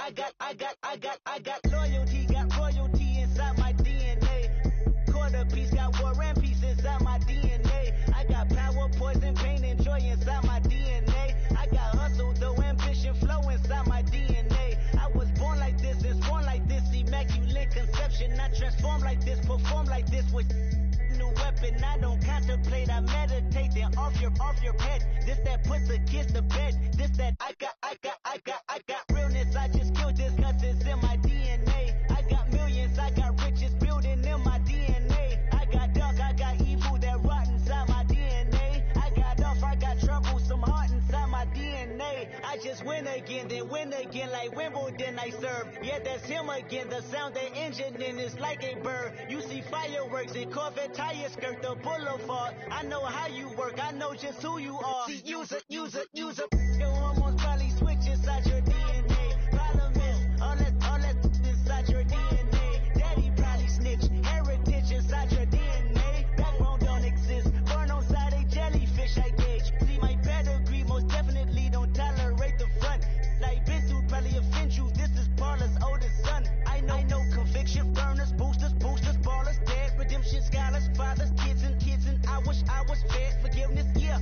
I got loyalty, got royalty inside my DNA. Quarter piece, got war and peace inside my DNA. I got power, poison, pain, and joy inside my DNA. I got hustle, though ambition, flow inside my DNA. I was born like this, and born like this, immaculate conception. I transform like this, perform like this with new weapon. I don't contemplate, I meditate. Then off your head. This that puts the kids to bed. This that I got realness. I just killed this 'cause it's in my DNA. I got millions, I got riches building in my DNA. I got dark, I got evil that rot inside my DNA. I got off, I got trouble, some heart inside my DNA. I just win again, then win again like Wimbledon I serve. Yeah, that's him again. The sound the engine in is like a bird. You see fireworks and Corvette tires skirt the boulevard. I know how you work, I know just who you are. See, use it. Your hormones probably switch inside your DNA. Problem is, all that inside your DNA. Daddy probably snitch, heritage inside your DNA. Backbone don't exist, born on side a jellyfish I gauge. See my pedigree, most definitely don't tolerate the front. Like bitch who probably offend you, this is Paula's oldest son. I know conviction, burners, boosters, ballers, dead, redemption, scholars, fathers, kids and I wish I was fed. Forgiveness, yeah.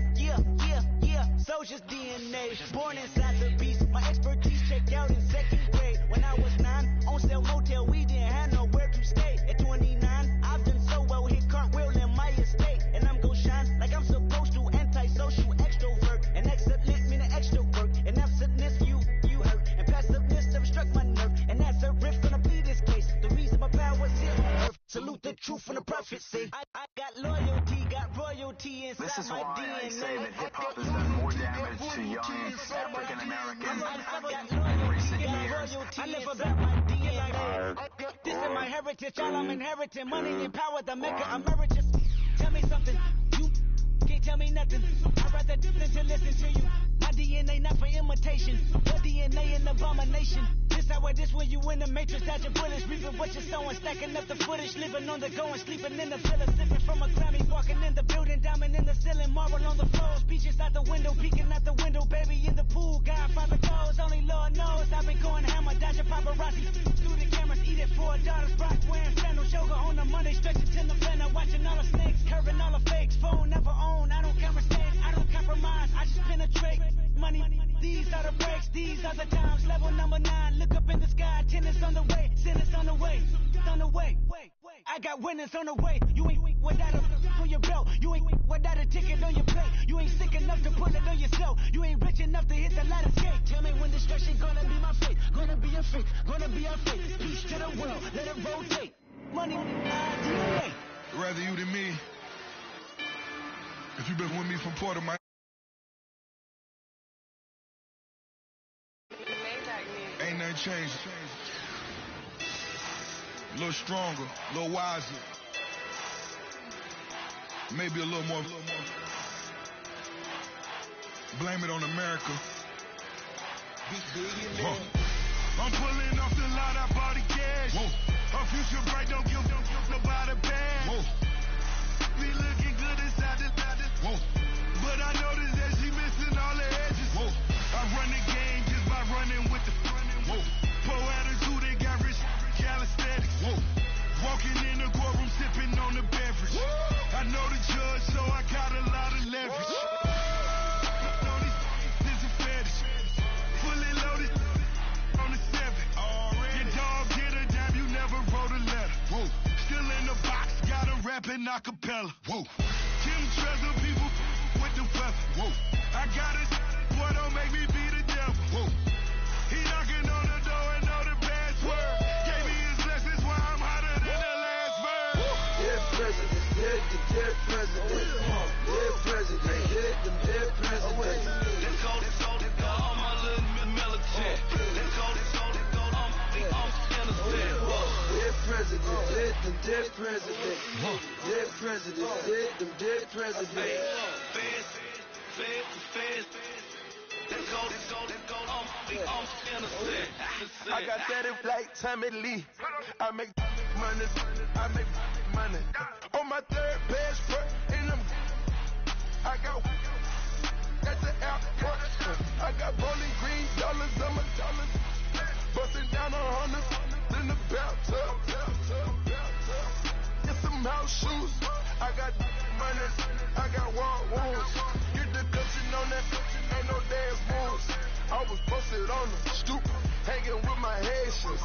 Soldier's DNA, born inside the beast. My expertise checked out in second grade. When I was 9, on sale motel, we didn't have nowhere to stay. At 29, I've done so well, hit cartwheel in my estate. And I'm gon' shine like I'm supposed to, antisocial extrovert. And excellent meaning extra work. And absentness, you hurt. And passiveness never struck my nerve. And that's a riff, gonna plead this case. The reason my power's here on earth. Salute the truth and the prophecy. I got loyalty, got royalty inside this is my why DNA. I say that hip-hop has done more damage to young African Americans in recent years. I live about my DNA. This is my heritage, all I'm inheriting. Money and power, the maker emeritus. Tell me something, you can't tell me nothing. I'd rather than to listen to you. My DNA not for imitation. Your DNA an abomination. This when you in the matrix, dodging bullets, reaping what you're sowing, stacking up the footage, living on the go and sleeping in the villa, sipping from a Grammy, walking in the building, diamond in the ceiling, marble on the floor, speeches out the window, peeking out the window, baby in the pool, Godfather goes, only Lord knows, I've been going hammer, dodging paparazzi, through the cameras, eating 4 daughters, rock wearing sandals, yoga on a Monday, stretching to the fender, watching all the snakes, curving all the fakes, phone never own, I don't care mistakes, I don't compromise, I just penetrate, money, these are the breaks, these are the times, level number 9, look up in the sky, tennis on the way, sentence on the way, I got winners on the way, you ain't without a on your belt, you ain't without a ticket on your plate, you ain't sick enough to put it on yourself, you ain't rich enough to hit the ladder skate, tell me when destruction gonna be my fate, gonna be a fate, gonna be a fate, peace to the world, let it rotate, money, DNA. Rather you than me, if you've been with me from Port of my ain't nothing changed. A little stronger, a little wiser. Maybe a little more. Blame it on America. I'm pulling off the lot, I bought the cash. Our future bright, don't give nobody bad. Be looking good inside the but I noticed that she missing all the edges. I run the game just by running with the poor attitude, they got rich calisthenics. Walking in the courtroom, sipping on the beverage. I know the judge, so I got a lot of leverage. This is a fetish. Fully loaded on the 7. Your dog get a dime, you never wrote a letter. Still in the box, got a rapping acapella. Kim Treasure, people with the weapon. I got it, boy, don't make me be the devil. He knocking on the door and know the password. Gave me his lessons while I'm hotter than the last bird. Dead president, dead president. Dead president, dead president. Let's go, all my little militant. Let's go, I'm innocent. Dead president, dead president. Dead president, dead president. Feds. Let's go, I'm innocent. I got that in like Tommy Lee. I make money. On my third passport, and I got that's the airport. I got rolling green dollars on my dollars. Busting down 100 in the bathtub. Get some house shoes. I got money. I got walk wounds. Get the cushion on that. Ain't no dance moves. I was posted on the stoop, hanging with my Haitians.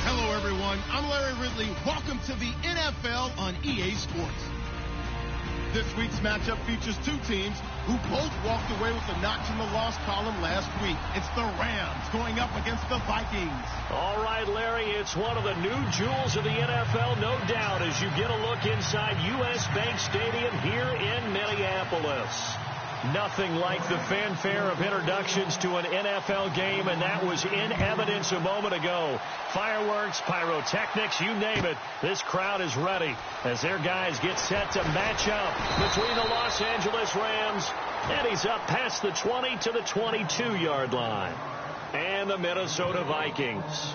Hello, everyone. I'm Larry Ridley. Welcome to the NFL on EA Sports. This week's matchup features two teams who both walked away with a notch in the loss column last week. It's the Rams going up against the Vikings. All right, Larry, it's one of the new jewels of the NFL, no doubt, as you get a look inside U.S. Bank Stadium here in Minneapolis. Nothing like the fanfare of introductions to an NFL game, and that was in evidence a moment ago. Fireworks, pyrotechnics, you name it. This crowd is ready as their guys get set to match up between the Los Angeles Rams, and he's up past the 20 to the 22-yard line, and the Minnesota Vikings.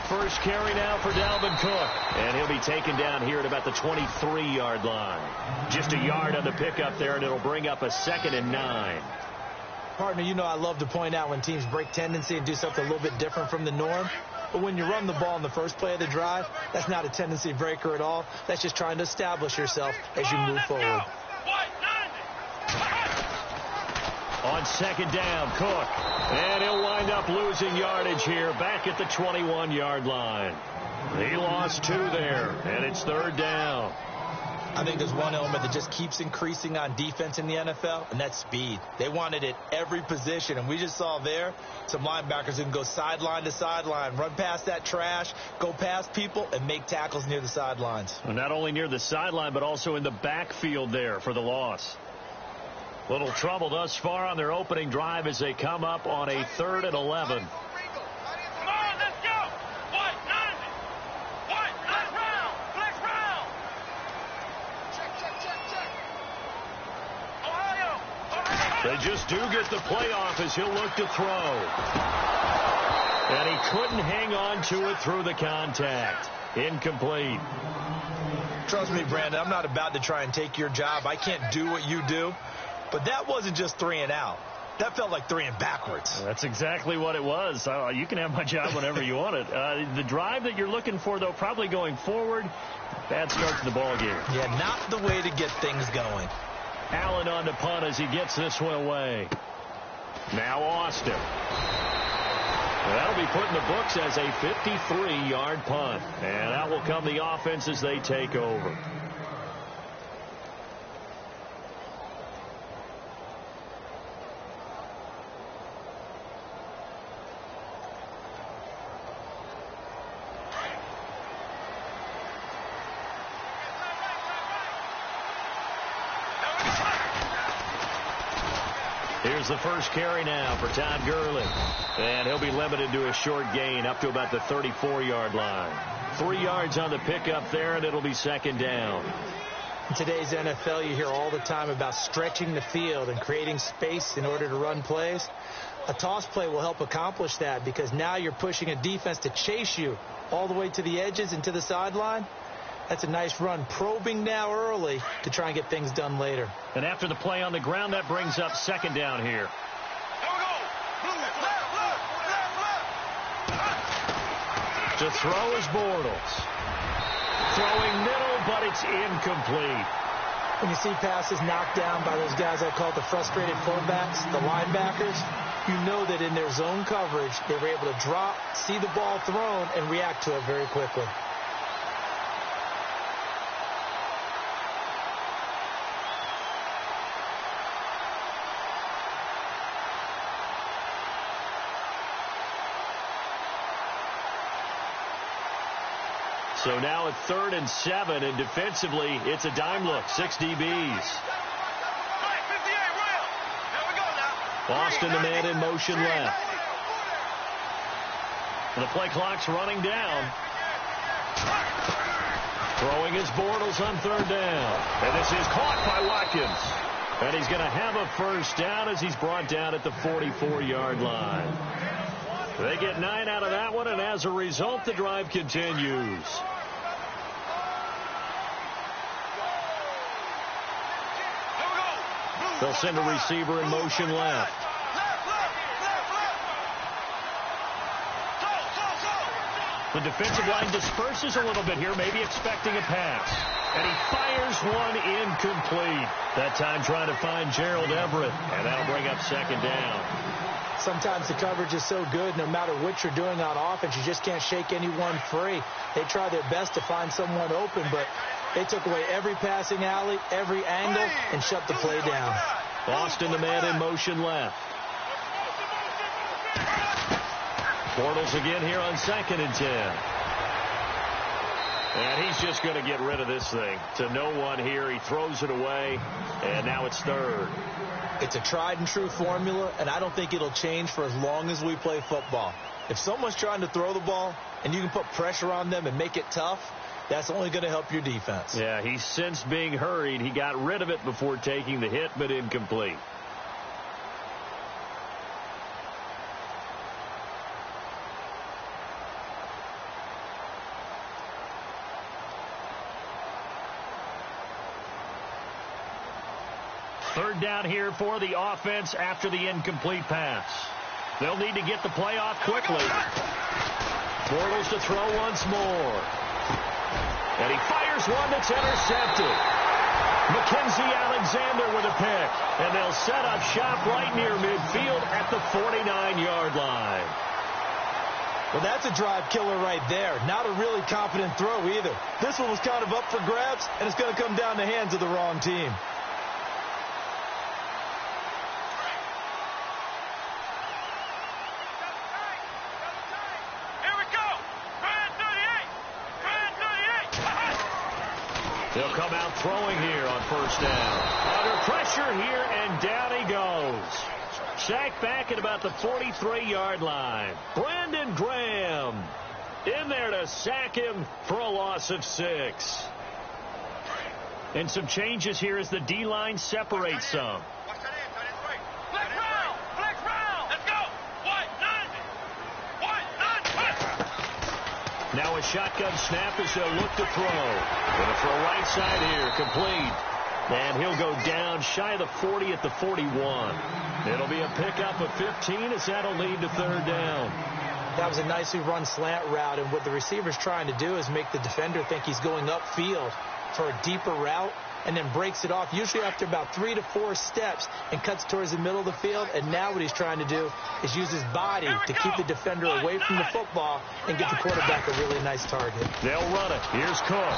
First carry now for Dalvin Cook, and he'll be taken down here at about the 23-yard line. Just a yard on the pickup there, and it'll bring up a 2nd and 9. Partner, you know I love to point out when teams break tendency and do something a little bit different from the norm. But when you run the ball in the first play of the drive, that's not a tendency breaker at all. That's just trying to establish yourself as you move forward. On 2nd down, Cook. And he'll wind up losing yardage here back at the 21-yard line. He lost 2 there, and it's 3rd down. I think there's one element that just keeps increasing on defense in the NFL, and that's speed. They want it at every position, and we just saw there some linebackers who can go sideline to sideline, run past that trash, go past people, and make tackles near the sidelines. Well, not only near the sideline, but also in the backfield there for the loss. Little trouble thus far on their opening drive as they come up on a 3rd and 11. They just do get the play off as he'll look to throw. And he couldn't hang on to it through the contact. Incomplete. Trust me, Brandon, I'm not about to try and take your job. I can't do what you do. But that wasn't just 3 and out. That felt like 3 and backwards. That's exactly what it was. You can have my job whenever you want it. The drive that you're looking for, though, probably going forward. Bad start to the ball game. Yeah, not the way to get things going. Allen on the punt as he gets this one away. Now Austin. That'll be put in the books as a 53-yard punt. And out will come the offense as they take over. Here's the first carry now for Todd Gurley. And he'll be limited to a short gain up to about the 34-yard line. 3 yards on the pickup there, and it'll be 2nd down. In today's NFL, you hear all the time about stretching the field and creating space in order to run plays. A toss play will help accomplish that because now you're pushing a defense to chase you all the way to the edges and to the sideline. That's a nice run, probing now early to try and get things done later. And after the play on the ground, that brings up 2nd down here. To throw is Bortles. Throwing middle, but it's incomplete. When you see passes knocked down by those guys I call the frustrated fullbacks, the linebackers, you know that in their zone coverage, they were able to drop, see the ball thrown, and react to it very quickly. So now at 3rd and 7, and defensively, it's a dime look. 6 DBs. Boston, the man in motion left. The play clock's running down. Throwing his Bortles on third down. And this is caught by Watkins. And he's going to have a first down as he's brought down at the 44-yard line. They get 9 out of that one, and as a result, the drive continues. They'll send a receiver in motion left. The defensive line disperses a little bit here, maybe expecting a pass. And he fires one incomplete. That time trying to find Gerald Everett, and that'll bring up second down. Sometimes the coverage is so good, no matter what you're doing on offense, you just can't shake anyone free. They try their best to find someone open, but they took away every passing alley, every angle, and shut the play down. Boston, the man in motion left. Bortles again here on 2nd and 10. And he's just going to get rid of this thing to no one here. He throws it away, and now it's third. It's a tried-and-true formula, and I don't think it'll change for as long as we play football. If someone's trying to throw the ball and you can put pressure on them and make it tough, that's only going to help your defense. Yeah, he's sensed being hurried. He got rid of it before taking the hit, but incomplete. Third down here for the offense after the incomplete pass. They'll need to get the play off quickly. Bortles to throw once more. And he fires one that's intercepted. Mackenzie Alexander with a pick. And they'll set up shop right near midfield at the 49-yard line. Well, that's a drive killer right there. Not a really confident throw either. This one was kind of up for grabs, and it's going to come down the hands of the wrong team. They'll come out throwing here on first down. Under pressure here, and down he goes. Sacked back at about the 43-yard line. Brandon Graham in there to sack him for a loss of 6. And some changes here as the D-line separates some. Now a shotgun snap as they'll look to throw. Going to throw right side here, complete. And he'll go down shy of the 40 at the 41. It'll be a pickup of 15 as that'll lead to third down. That was a nicely run slant route, and what the receiver's trying to do is make the defender think he's going upfield for a deeper route, and then breaks it off, usually after about 3 to 4 steps, and cuts towards the middle of the field. And now what he's trying to do is use his body to keep the defender away from the football and get the quarterback a really nice target. They'll run it. Here's Cook.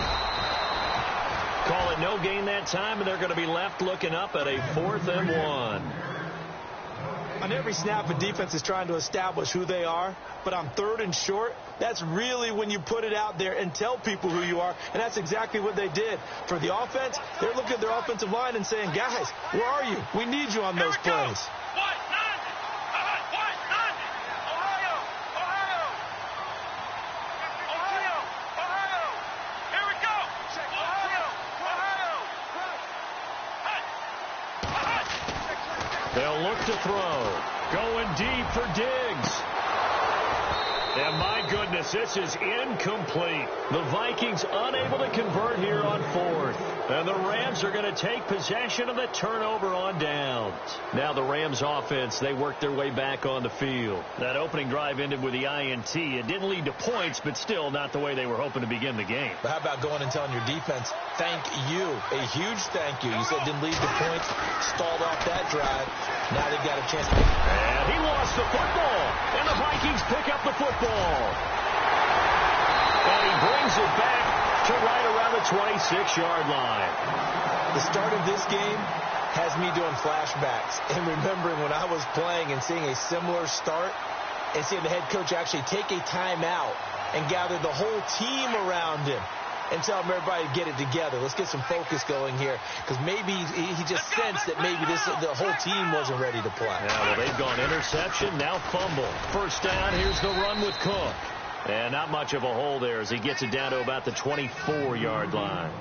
Call it no gain that time, and they're going to be left looking up at a 4th and 1. On every snap, a defense is trying to establish who they are, but on 3rd and short, that's really when you put it out there and tell people who you are, and that's exactly what they did. For the offense, they're looking at their offensive line and saying, guys, where are you? We need you on those plays. They'll look to throw. Going deep for Diggs. And my goodness, this is incomplete. The Vikings unable to convert here on 4th. And the Rams are going to take possession of the turnover on downs. Now the Rams offense, they work their way back on the field. That opening drive ended with the INT. It didn't lead to points, but still not the way they were hoping to begin the game. But how about going and telling your defense, thank you, a huge thank you. You said didn't lead to points, stalled off that drive. Now they've got a chance to make it. And he lost the football. And the Vikings pick up the football. And he brings it back to right around the 26-yard line. The start of this game has me doing flashbacks and remembering when I was playing and seeing a similar start and seeing the head coach actually take a timeout and gather the whole team around him and tell everybody to get it together. Let's get some focus going here, because maybe he just sensed that maybe the whole team wasn't ready to play. Yeah, well, they've gone interception, now fumble. First down, here's the run with Cook. And not much of a hole there as he gets it down to about the 24-yard line.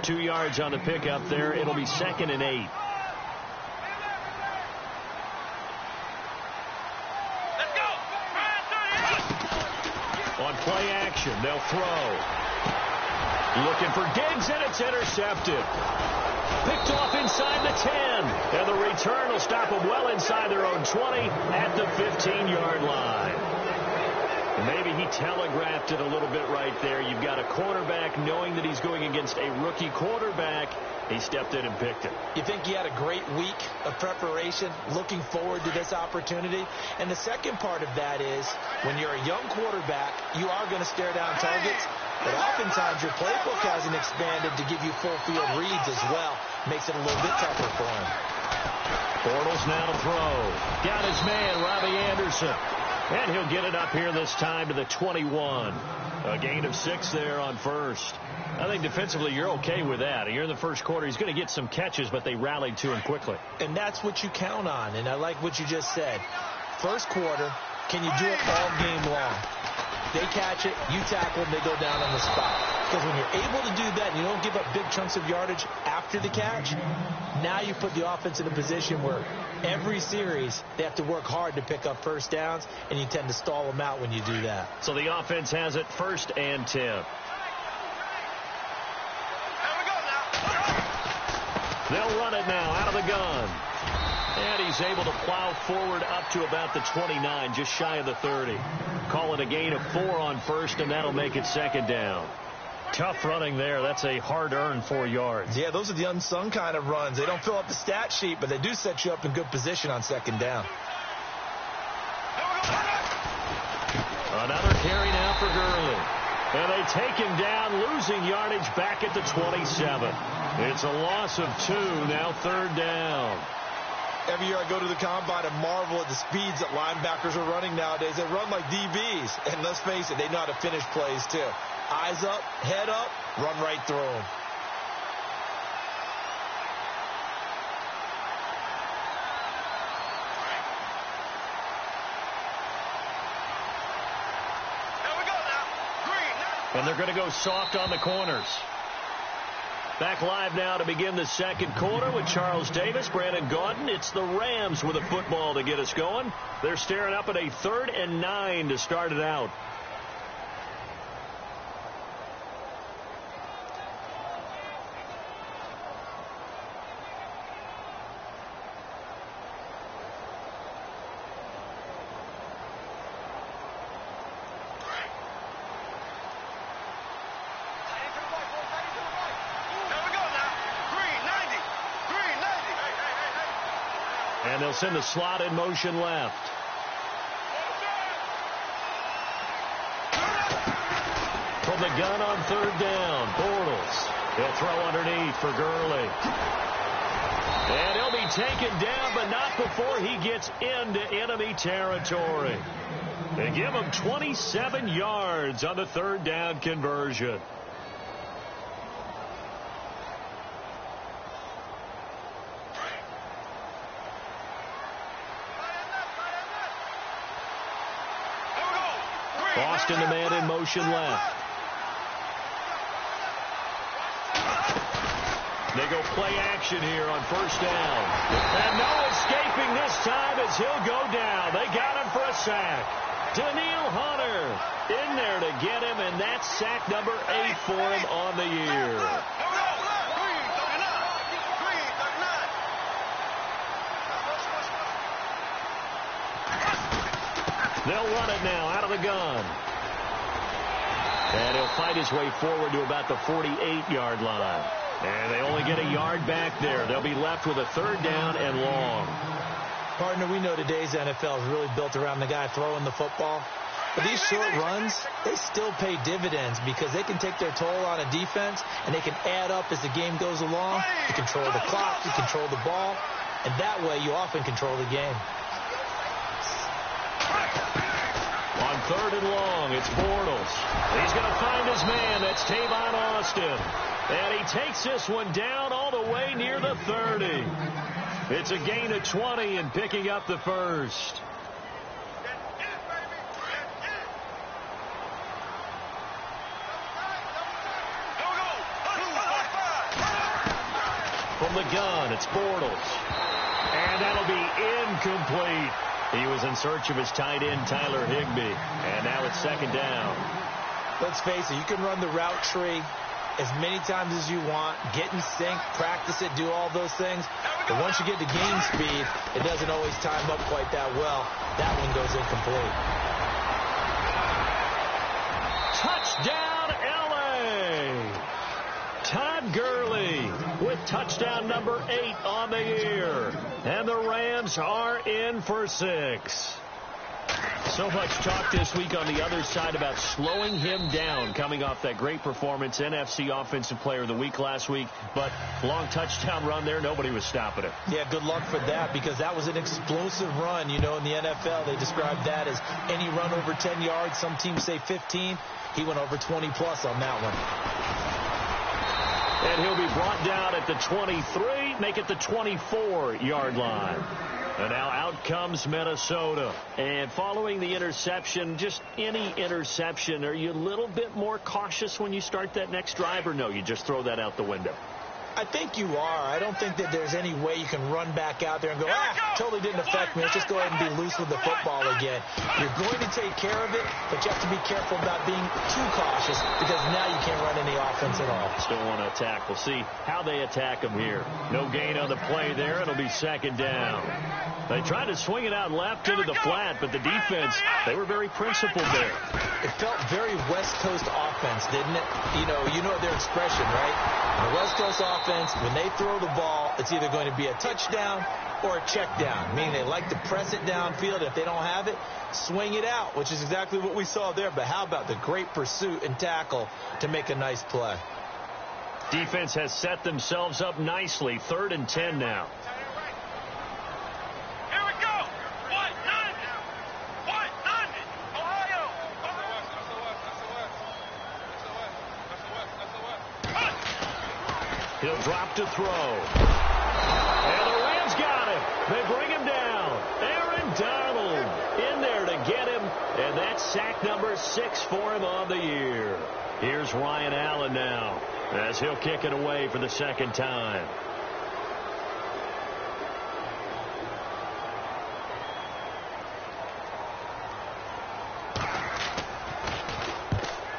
2 yards on the pickup there. It'll be 2nd and 8. On play action, they'll throw. Looking for Diggs, and it's intercepted. Picked off inside the 10. And the return will stop them well inside their own 20 at the 15-yard line. Maybe he telegraphed it a little bit right there. You've got a quarterback knowing that he's going against a rookie quarterback. He stepped in and picked it. You think he had a great week of preparation, looking forward to this opportunity? And the second part of that is when you're a young quarterback, you are going to stare down targets. But oftentimes your playbook hasn't expanded to give you full field reads as well. Makes it a little bit tougher for him. Bortles now to throw. Got his man, Robbie Anderson. And he'll get it up here this time to the 21. A gain of 6 there on first. I think defensively you're okay with that. You're in the first quarter. He's going to get some catches, but they rallied to him quickly. And that's what you count on. And I like what you just said. First quarter, can you do it all game long? They catch it, you tackle them, they go down on the spot. Because when you're able to do that and you don't give up big chunks of yardage after the catch, now you put the offense in a position where every series they have to work hard to pick up first downs, and you tend to stall them out when you do that. So the offense has it 1st and 10. They'll run it now out of the gun. And he's able to plow forward up to about the 29, just shy of the 30. Call it a gain of 4 on first, and that'll make it 2nd down. Tough running there. That's a hard-earned 4 yards. Yeah, those are the unsung kind of runs. They don't fill up the stat sheet, but they do set you up in good position on 2nd down. Another carry now for Gurley. And they take him down, losing yardage back at the 27. It's a loss of 2, now 3rd down. Every year I go to the combine and marvel at the speeds that linebackers are running nowadays. They run like DBs. And let's face it, they know how to finish plays too. Eyes up, head up, run right through them. And they're going to go soft on the corners. Back live now to begin the 2nd quarter with Charles Davis, Brandon Gaudin. It's the Rams with a football to get us going. They're staring up at a 3rd and 9 to start it out. And they'll send the slot in motion left. From the gun on 3rd down, Bortles. He'll throw underneath for Gurley. And he'll be taken down, but not before he gets into enemy territory. They give him 27 yards on the 3rd down conversion. Boston, the man in motion left. They go play action here on 1st down. And no escaping this time as he'll go down. They got him for a sack. Danielle Hunter in there to get him, and that's sack number 8 for him on the year. They'll run it now out of the gun. And he'll fight his way forward to about the 48-yard line. And they only get a yard back there. They'll be left with a 3rd down and long. Partner, we know today's NFL is really built around the guy throwing the football. But these short runs, they still pay dividends because they can take their toll on a defense, and they can add up as the game goes along. You control the clock, you control the ball, and that way you often control the game. On 3rd and long, it's Bortles. He's going to find his man. That's Tavon Austin. And he takes this one down all the way near the 30. It's a gain of 20 and picking up the 1st. from the gun. It's Bortles. And that'll be incomplete. He was in search of his tight end, Tyler Higbee. And now it's second down. Let's face it, you can run the route tree as many times as you want, get in sync, practice it, do all those things. But once you get to game speed, it doesn't always time up quite that well. That one goes incomplete. Touchdown, L.A. Todd Gurley with touchdown number 8 on the year. And the Rams are in for 6. So much talk this week on the other side about slowing him down coming off that great performance, NFC Offensive Player of the Week last week. But long touchdown run there, nobody was stopping it. Yeah, good luck for that, because that was an explosive run. You know, in the NFL, they describe that as any run over 10 yards. Some teams say 15. He went over 20-plus on that one. And he'll be brought down at the 23, make it the 24-yard line. And now out comes Minnesota. And following the interception, just any interception, are you a little bit more cautious when you start that next drive, or no, you just throw that out the window? I think you are. I don't think that there's any way you can run back out there and go, totally didn't affect me. Let's just go ahead and be loose with the football again. You're going to take care of it, but you have to be careful about being too cautious, because now you can't run any offense at all. Still want to attack. We'll see how they attack them here. No gain on the play there. It'll be second down. They tried to swing it out left into the flat, but the defense, they were very principled there. It felt very West Coast offense, didn't it? You know their expression, right? The West Coast offense, when they throw the ball, it's either going to be a touchdown or a check down, meaning they like to press it downfield. If they don't have it, swing it out, which is exactly what we saw there. But how about the great pursuit and tackle to make a nice play? Defense has set themselves up nicely. 3rd and 10 now. He'll drop to throw. And the Rams got him. They bring him down. Aaron Donald in there to get him. And that's sack number 6 for him on the year. Here's Ryan Allen now, as he'll kick it away for the second time.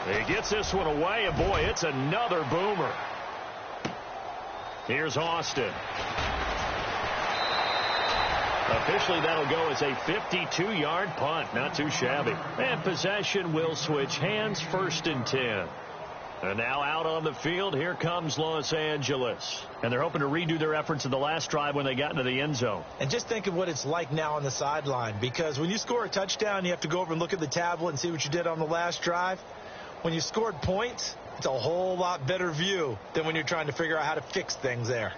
He gets this one away, and boy, it's another boomer. Here's Austin. Officially, that'll go as a 52-yard punt. Not too shabby. And possession will switch hands, 1st and 10. And now out on the field, here comes Los Angeles. And they're hoping to redo their efforts in the last drive when they got into the end zone. And just think of what it's like now on the sideline, because when you score a touchdown, you have to go over and look at the tablet and see what you did on the last drive. When you scored points, it's a whole lot better view than when you're trying to figure out how to fix things there.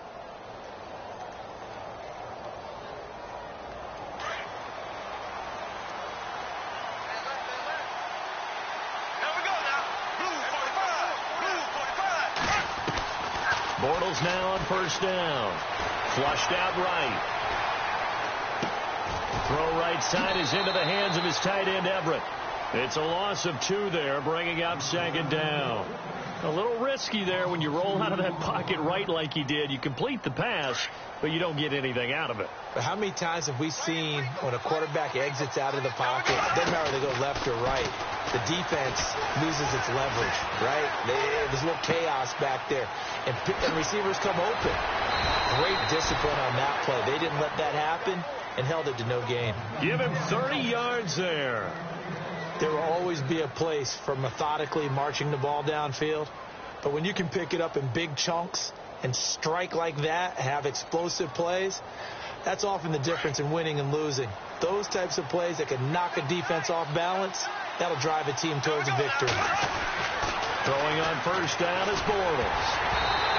Bortles now on 1st down. Flushed out right. Throw right side is into the hands of his tight end, Everett. It's a loss of 2 there, bringing up 2nd down. A little risky there when you roll out of that pocket right like he did. You complete the pass, but you don't get anything out of it. But how many times have we seen when a quarterback exits out of the pocket, doesn't matter whether they go left or right, the defense loses its leverage, right? There's a little chaos back there, and receivers come open. Great discipline on that play. They didn't let that happen and held it to no gain. Give him 30 yards there. There will always be a place for methodically marching the ball downfield. But when you can pick it up in big chunks and strike like that, have explosive plays, that's often the difference in winning and losing. Those types of plays that can knock a defense off balance, that'll drive a team towards a victory. Throwing on 1st down is Bortles.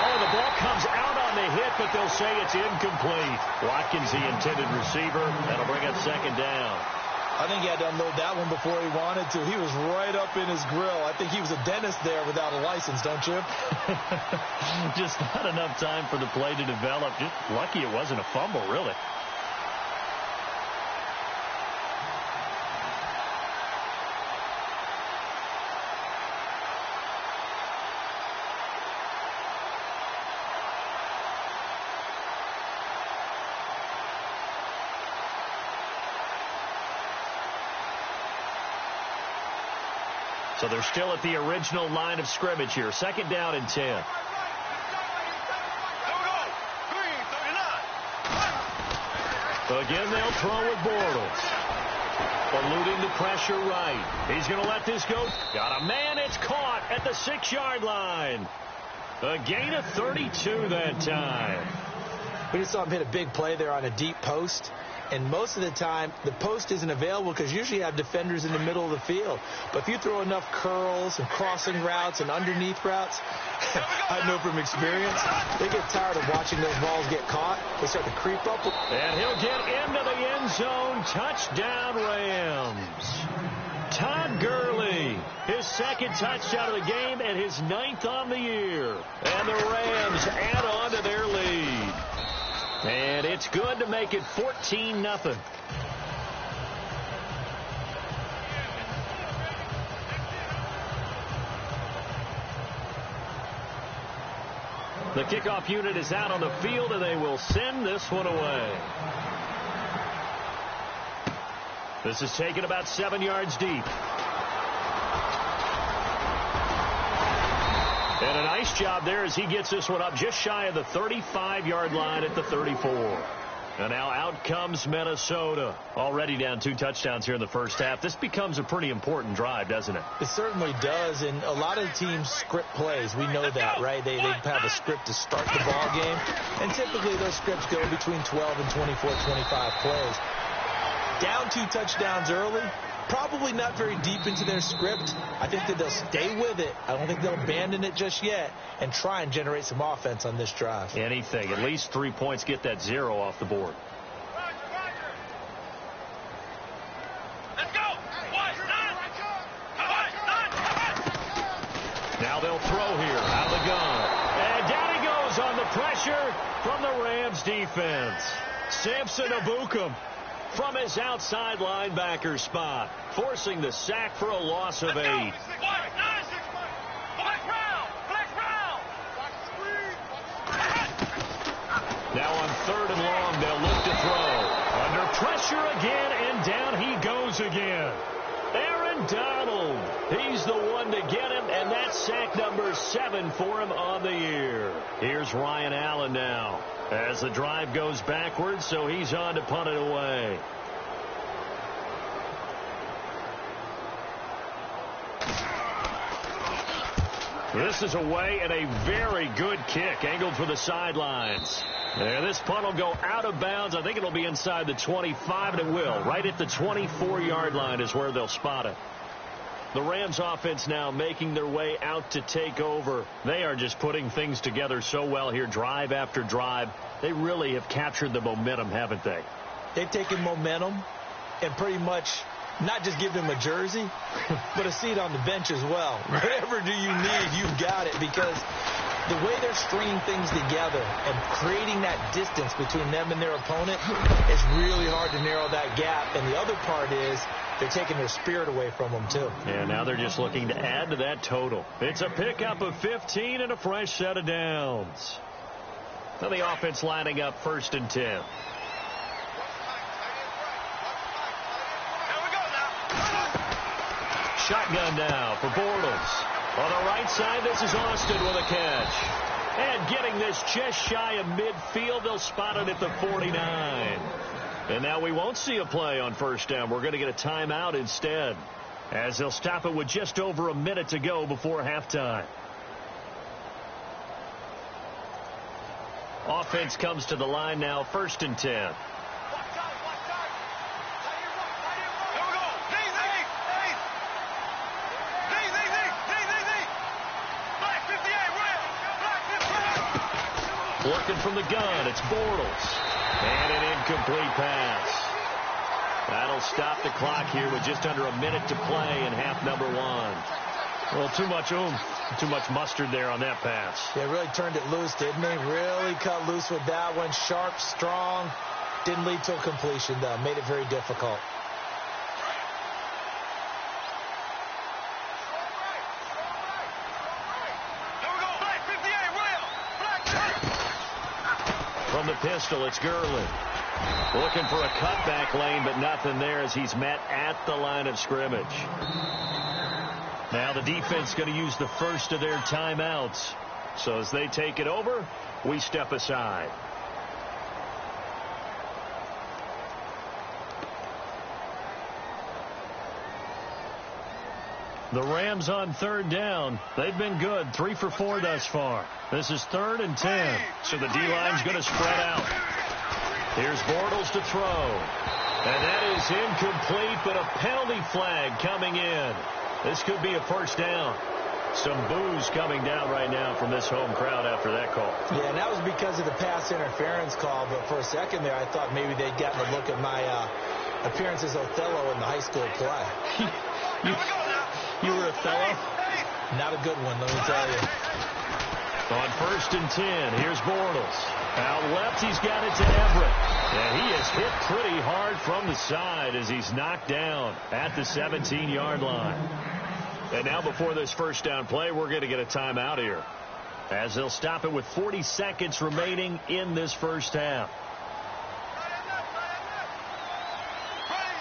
Oh, the ball comes out on the hit, but they'll say it's incomplete. Watkins, the intended receiver. That'll bring up 2nd down. I think he had to unload that one before he wanted to. He was right up in his grill. I think he was a dentist there without a license, don't you? Just not enough time for the play to develop. Just lucky it wasn't a fumble, really. So they're still at the original line of scrimmage here. 2nd down and 10. Again, they'll throw with Bortles. Eluding the pressure right. He's going to let this go. Got a man. It's caught at the 6-yard line. A gain of 32 that time. We just saw him hit a big play there on a deep post. And most of the time, the post isn't available because usually you have defenders in the middle of the field. But if you throw enough curls and crossing routes and underneath routes, I know from experience, they get tired of watching those balls get caught. They start to creep up. And he'll get into the end zone. Touchdown, Rams. Todd Gurley, his 2nd touchdown of the game and his 9th on the year. And the Rams add on to their lead. And it's good to make it 14-0. The kickoff unit is out on the field, and they will send this one away. This is taken about 7 yards deep. And a nice job there as he gets this one up just shy of the 35-yard line at the 34. And now out comes Minnesota. Already down 2 touchdowns here in the first half. This becomes a pretty important drive, doesn't it? It certainly does, and a lot of teams script plays. We know that, right? They have a script to start the ball game, and typically those scripts go between 12 and 24, 25 plays. Down 2 touchdowns early, probably not very deep into their script. I think that they'll stay with it. I don't think they'll abandon it just yet and try and generate some offense on this drive. Anything. At least 3 points. Get that 0 off the board. Let's go. Now they'll throw here out of the gun. And down he goes on the pressure from the Rams defense. Samson Abukum from his outside linebacker spot, forcing the sack for a loss of 8. Now on 3rd and long, they'll look to throw. Under pressure again, and down he goes again. Aaron Donald, he's the one to get him, and that's sack number 7 for him on the year. Here's Ryan Allen now as the drive goes backwards, so he's on to punt it away. This is away and a very good kick angled for the sidelines. And this punt will go out of bounds. I think it'll be inside the 25, and it will. Right at the 24-yard line is where they'll spot it. The Rams offense now making their way out to take over. They are just putting things together so well here, drive after drive. They really have captured the momentum, haven't they? They've taken momentum and pretty much not just give them a jersey, but a seat on the bench as well. Whatever do you need, you've got it, because the way they're stringing things together and creating that distance between them and their opponent, it's really hard to narrow that gap. And the other part is they're taking their spirit away from them, too. And now they're just looking to add to that total. It's a pickup of 15 and a fresh set of downs. Now the offense lining up 1st and 10. Shotgun now for Bortles. On the right side, this is Austin with a catch. And getting this just shy of midfield, they'll spot it at the 49. And now we won't see a play on 1st down. We're going to get a timeout instead, as they'll stop it with just over a minute to go before halftime. Offense comes to the line now, 1st and 10. Looking from the gun, it's Bortles. And an incomplete pass. That'll stop the clock here with just under a minute to play in half number 1. Well, too much mustard there on that pass. They really turned it loose, didn't they? Really cut loose with that one. Sharp, strong. Didn't lead to a completion, though. Made it very difficult. From the pistol, it's Gurley. Looking for a cutback lane, but nothing there as he's met at the line of scrimmage. Now the defense going to use the first of their timeouts. So as they take it over, we step aside. The Rams on third down. They've been good. 3 for 4 thus far. This is 3rd and 10. So the D-line's going to spread out. Here's Bortles to throw. And that is incomplete, but a penalty flag coming in. This could be a first down. Some boos coming down right now from this home crowd after that call. Yeah, and that was because of the pass interference call. But for a second there, I thought maybe they'd gotten a look at my appearance as Othello in the high school play. You were Othello? Not a good one, let me tell you. On 1st and 10, here's Bortles. Out left, he's got it to Everett. And he is hit pretty hard from the side as he's knocked down at the 17-yard line. And now before this first down play, we're going to get a timeout here, as they'll stop it with 40 seconds remaining in this first half.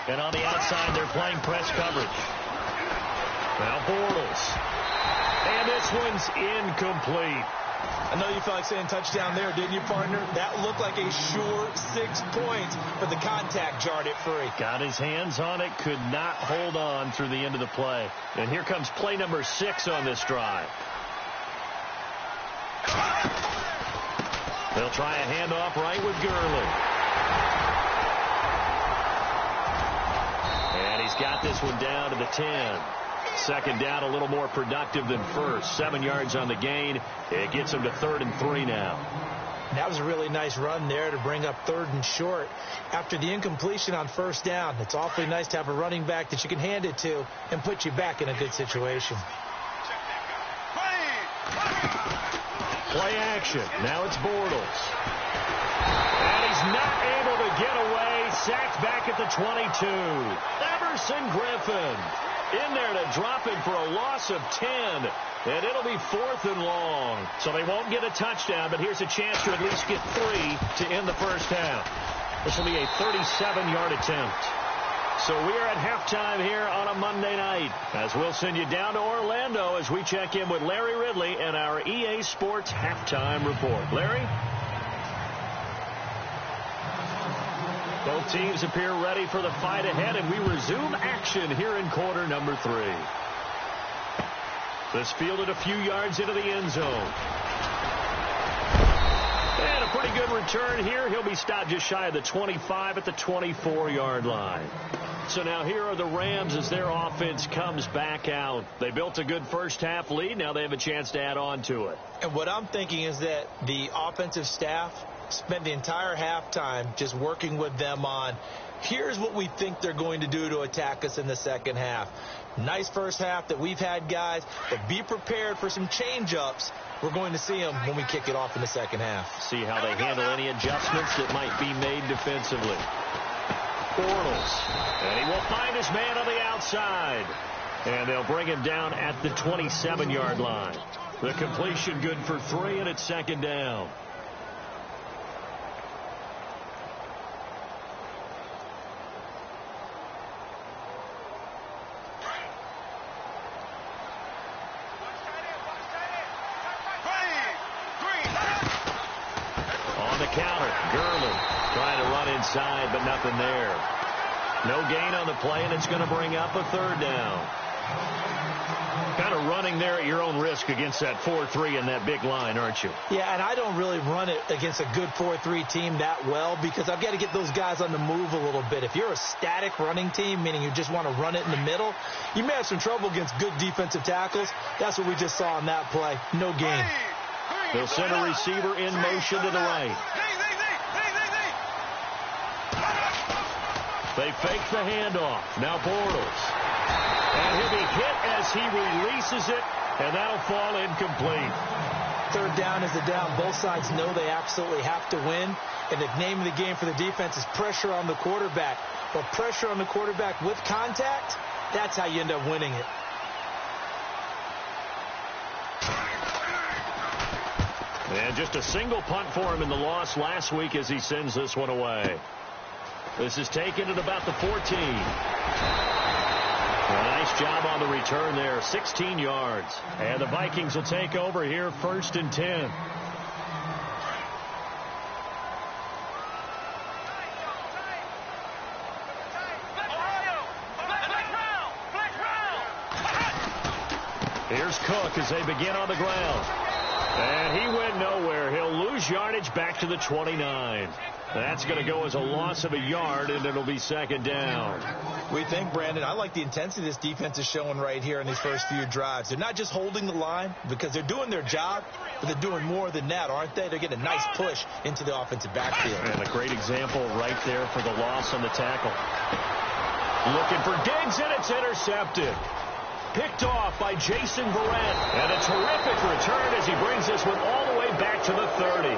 And on the outside, they're playing press coverage. Now Bortles. And this one's incomplete. I know you felt like saying touchdown there, didn't you, partner? That looked like a sure 6 points, but the contact jarred it free. Got his hands on it, could not hold on through the end of the play. And here comes play number 6 on this drive. They'll try a handoff right with Gurley. And he's got this one down to the 10. Second down, a little more productive than first. 7 yards on the gain. It gets him to 3rd and 3 now. That was a really nice run there to bring up 3rd and short. After the incompletion on first down, it's awfully nice to have a running back that you can hand it to and put you back in a good situation. Play action. Now it's Bortles. And he's not able to get away. Sacked back at the 22. Everson Griffin in there to drop him for a loss of 10. And it'll be 4th and long. So they won't get a touchdown, but here's a chance to at least get 3 to end the first half. This will be a 37-yard attempt. So we are at halftime here on a Monday night, as we'll send you down to Orlando as we check in with Larry Ridley and our EA Sports halftime report. Larry? Both teams appear ready for the fight ahead, and we resume action here in quarter number 3. This fielded a few yards into the end zone. And a pretty good return here. He'll be stopped just shy of the 25 at the 24-yard line. So now here are the Rams as their offense comes back out. They built a good first half lead. Now they have a chance to add on to it. And what I'm thinking is that the offensive staff spent the entire halftime just working with them on, here's what we think they're going to do to attack us in the second half. Nice first half that we've had, guys, but be prepared for some change-ups. We're going to see them when we kick it off in the second half. See how they handle any adjustments that might be made defensively. Bortles, and he will find his man on the outside. And they'll bring him down at the 27-yard line. The completion good for 3, and it's second down. On the counter, Gurley trying to run inside, but nothing there. No gain on the play, and it's going to bring up a 3rd down. Kind of running there at your own risk against that 4-3 and that big line, aren't you? Yeah, and I don't really run it against a good 4-3 team that well because I've got to get those guys on the move a little bit. If you're a static running team, meaning you just want to run it in the middle, you may have some trouble against good defensive tackles. That's what we just saw on that play. No gain. They'll send a receiver in motion to the right. They fake the handoff. Now Bortles. And he'll be hit as he releases it, and that'll fall incomplete. 3rd down is the down. Both sides know they absolutely have to win, and the name of the game for the defense is pressure on the quarterback. But pressure on the quarterback with contact, that's how you end up winning it. And just a single punt for him in the loss last week as he sends this one away. This is taken at about the 14. Nice job on the return there, 16 yards. And the Vikings will take over here, 1st and 10. Here's Cook as they begin on the ground. And he went nowhere. He'll lose yardage back to the 29. That's going to go as a loss of a yard, and it'll be 2nd down. We think, Brandon, I like the intensity this defense is showing right here in these first few drives. They're not just holding the line because they're doing their job, but they're doing more than that, aren't they? They're getting a nice push into the offensive backfield. And a great example right there for the loss on the tackle. Looking for Diggs, and it's intercepted. Picked off by Jason Verrett. And a terrific return as he brings this one all the way back to the 30.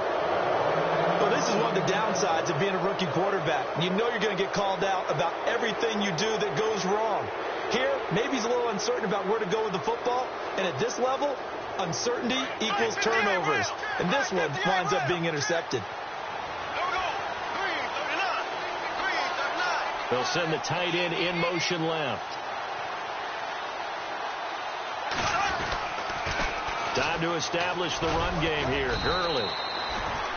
Well, this is one of the downsides of being a rookie quarterback. You know you're going to get called out about everything you do that goes wrong. Here, maybe he's a little uncertain about where to go with the football. And at this level, uncertainty equals turnovers. And this one winds up being intercepted. They'll send the tight end in motion left. Time to establish the run game here. Gurley.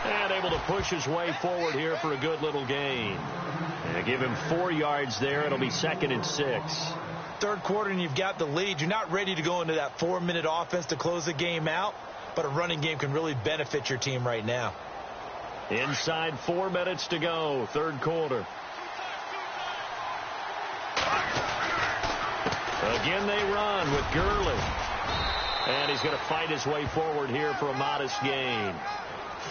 And able to push his way forward here for a good little gain. And give him 4 yards there. It'll be 2nd and 6. Third quarter and you've got the lead. You're not ready to go into that 4-minute offense to close the game out. But a running game can really benefit your team right now. Inside 4 minutes to go. Third quarter. Again they run with Gurley. And he's going to fight his way forward here for a modest gain.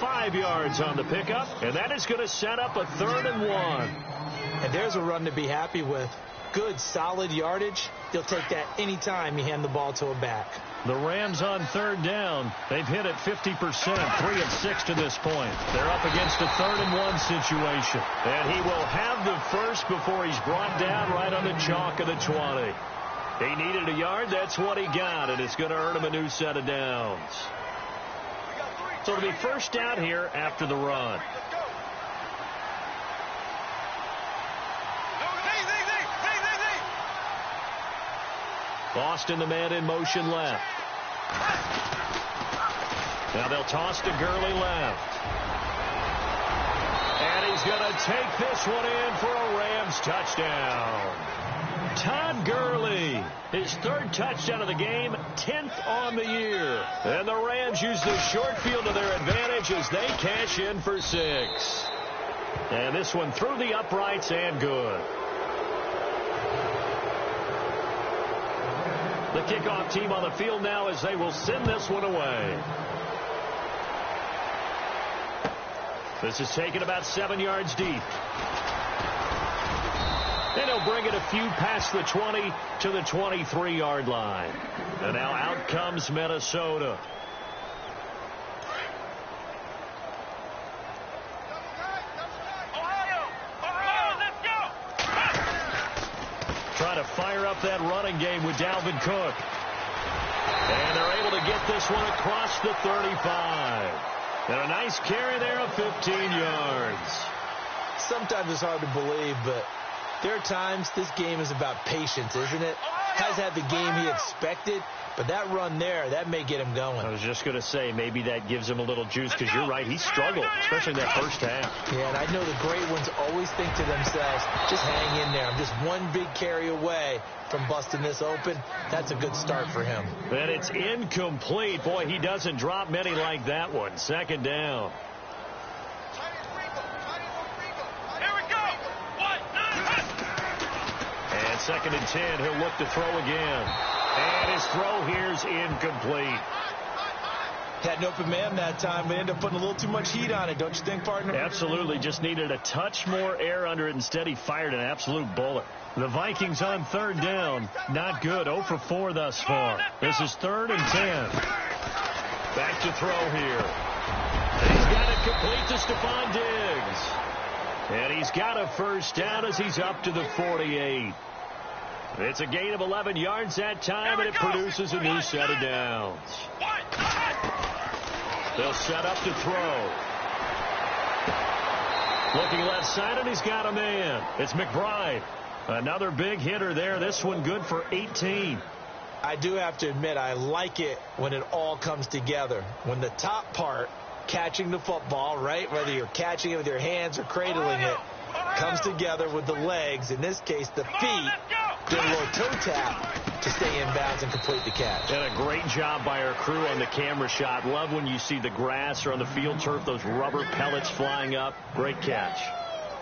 5 yards on the pickup, and that is going to set up a 3rd and 1. And there's a run to be happy with. Good, solid yardage. They'll take that anytime you hand the ball to a back. The Rams on 3rd down. They've hit it 50%, 3 of 6 to this point. They're up against a 3rd and 1 situation. And he will have the first before he's brought down right on the chalk of the 20. He needed a yard. That's what he got, and it's going to earn him a new set of downs. So it'll be first down here after the run. Boston, the man in motion left. Now they'll toss to Gurley left. And he's going to take this one in for a Rams touchdown. Todd Gurley, his 3rd touchdown of the game, 10th on the year. And the Rams use the short field to their advantage as they cash in for 6. And this one through the uprights and good. The kickoff team on the field now as they will send this one away. This is taken about 7 yards deep. And he'll bring it a few past the 20 to the 23-yard line. And now out comes Minnesota. Trying to fire up that running game with Dalvin Cook. And they're able to get this one across the 35. And a nice carry there of 15 yards. Sometimes it's hard to believe, but there are times this game is about patience, isn't it? Has had the game he expected, but that run there, that may get him going. I was just going to say, maybe that gives him a little juice, because you're right, he struggled, especially in that first half. Yeah, and I know the great ones always think to themselves, just hang in there. I'm just one big carry away from busting this open. That's a good start for him. And it's incomplete. Boy, he doesn't drop many like that one. 2nd down. And 2nd and 10, he'll look to throw again. And his throw here's incomplete. Had an open man that time, but ended up putting a little too much heat on it, don't you think, partner? Absolutely. Just needed a touch more air under it. Instead, he fired an absolute bullet. The Vikings on 3rd down. Not good. 0 for 4 thus far. This is 3rd and 10. Back to throw here. And he's got it complete to Stephon Diggs. And he's got a first down as he's up to the 48. It's a gain of 11 yards that time, and it produces a new set of downs. They'll set up to throw. Looking left side, and he's got a man. It's McBride. Another big hitter there. This one good for 18. I do have to admit, I like it when it all comes together. When the top part, catching the football, right, whether you're catching it with your hands or cradling it, comes together with the legs, in this case the feet, do a little toe tap to stay in bounds and complete the catch. And a great job by our crew on the camera shot. Love when you see the grass or on the field turf, those rubber pellets flying up. Great catch.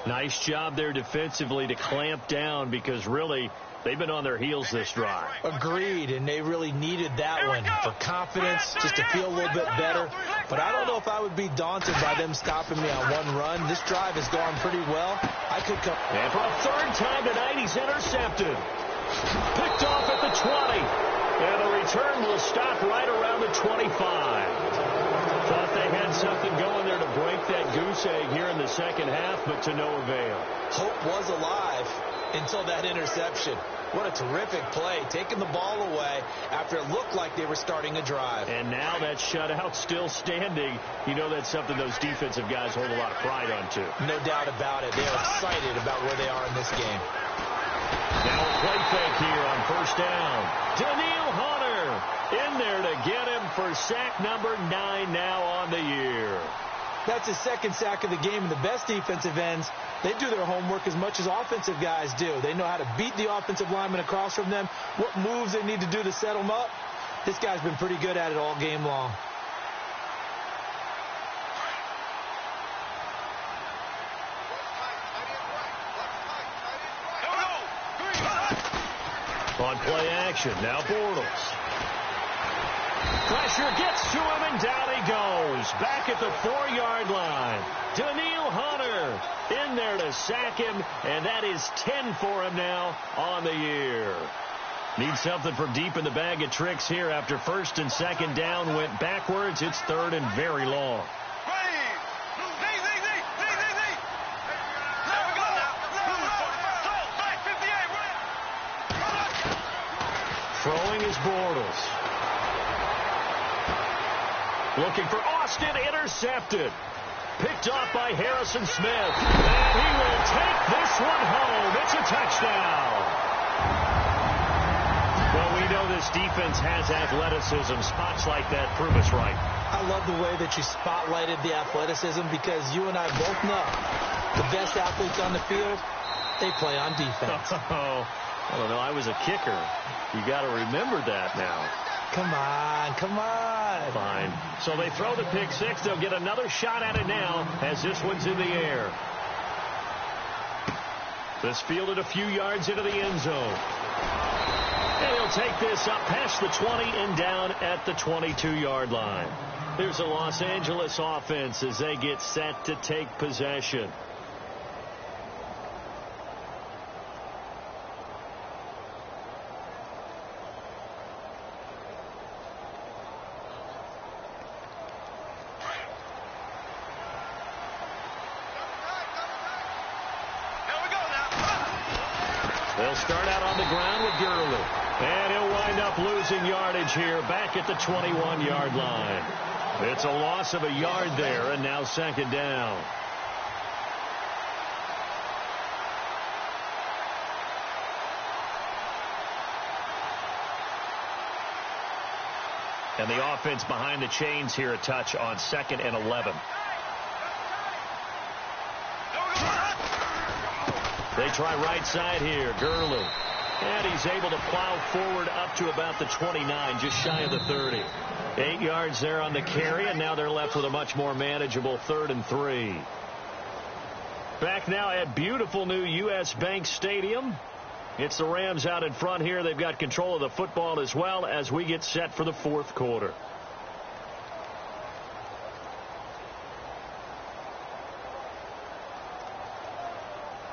Nice job there defensively to clamp down, because really they've been on their heels this drive. Agreed, and they really needed that one for confidence, just to feel a little bit better. But I don't know if I would be daunted by them stopping me on one run. This drive has gone pretty well. I could come. And for a third time tonight, he's intercepted. Picked off at the 20. And the return will stop right around the 25. Thought they had something going there to break that goose egg here in the second half, but to no avail. Hope was alive until that interception. What a terrific play, taking the ball away after it looked like they were starting a drive. And now that shutout still standing. You know that's something those defensive guys hold a lot of pride on, too. No doubt about it. They're excited about where they are in this game. Now a play fake here on first down. Daniil Hunter in there to get him for sack number 9 now on the year. That's his second sack of the game, and the best defensive ends, they do their homework as much as offensive guys do. They know how to beat the offensive lineman across from them, what moves they need to do to set them up. This guy's been pretty good at it all game long. On play action, now Bortles. Pressure gets to him, and down he goes. Back at the 4-yard line. Daniil Hunter in there to sack him, and that is 10 for him now on the year. Needs something from deep in the bag of tricks here after first and second down went backwards. It's third and very long. Throwing is Bortles. Looking for Austin, intercepted. Picked off by Harrison Smith. And he will take this one home. It's a touchdown. Well, we know this defense has athleticism. Spots like that prove us right. I love the way that you spotlighted the athleticism, because you and I both know the best athletes on the field, they play on defense. Oh, I don't know. I was a kicker. You got to remember that now. Come on, come on. Fine. So they throw the pick six. They'll get another shot at it now as this one's in the air. This fielded a few yards into the end zone. And he'll take this up past the 20 and down at the 22-yard line. There's a Los Angeles offense as they get set to take possession. They'll start out on the ground with Gurley. And he'll wind up losing yardage here back at the 21-yard line. It's a loss of a yard there, and now second down. And the offense behind the chains here a touch on 2nd and 11. They try right side here. Gurley. And he's able to plow forward up to about the 29, just shy of the 30. 8 yards there on the carry, and now they're left with a much more manageable 3rd and 3. Back now at beautiful new U.S. Bank Stadium. It's the Rams out in front here. They've got control of the football as well as we get set for the 4th quarter.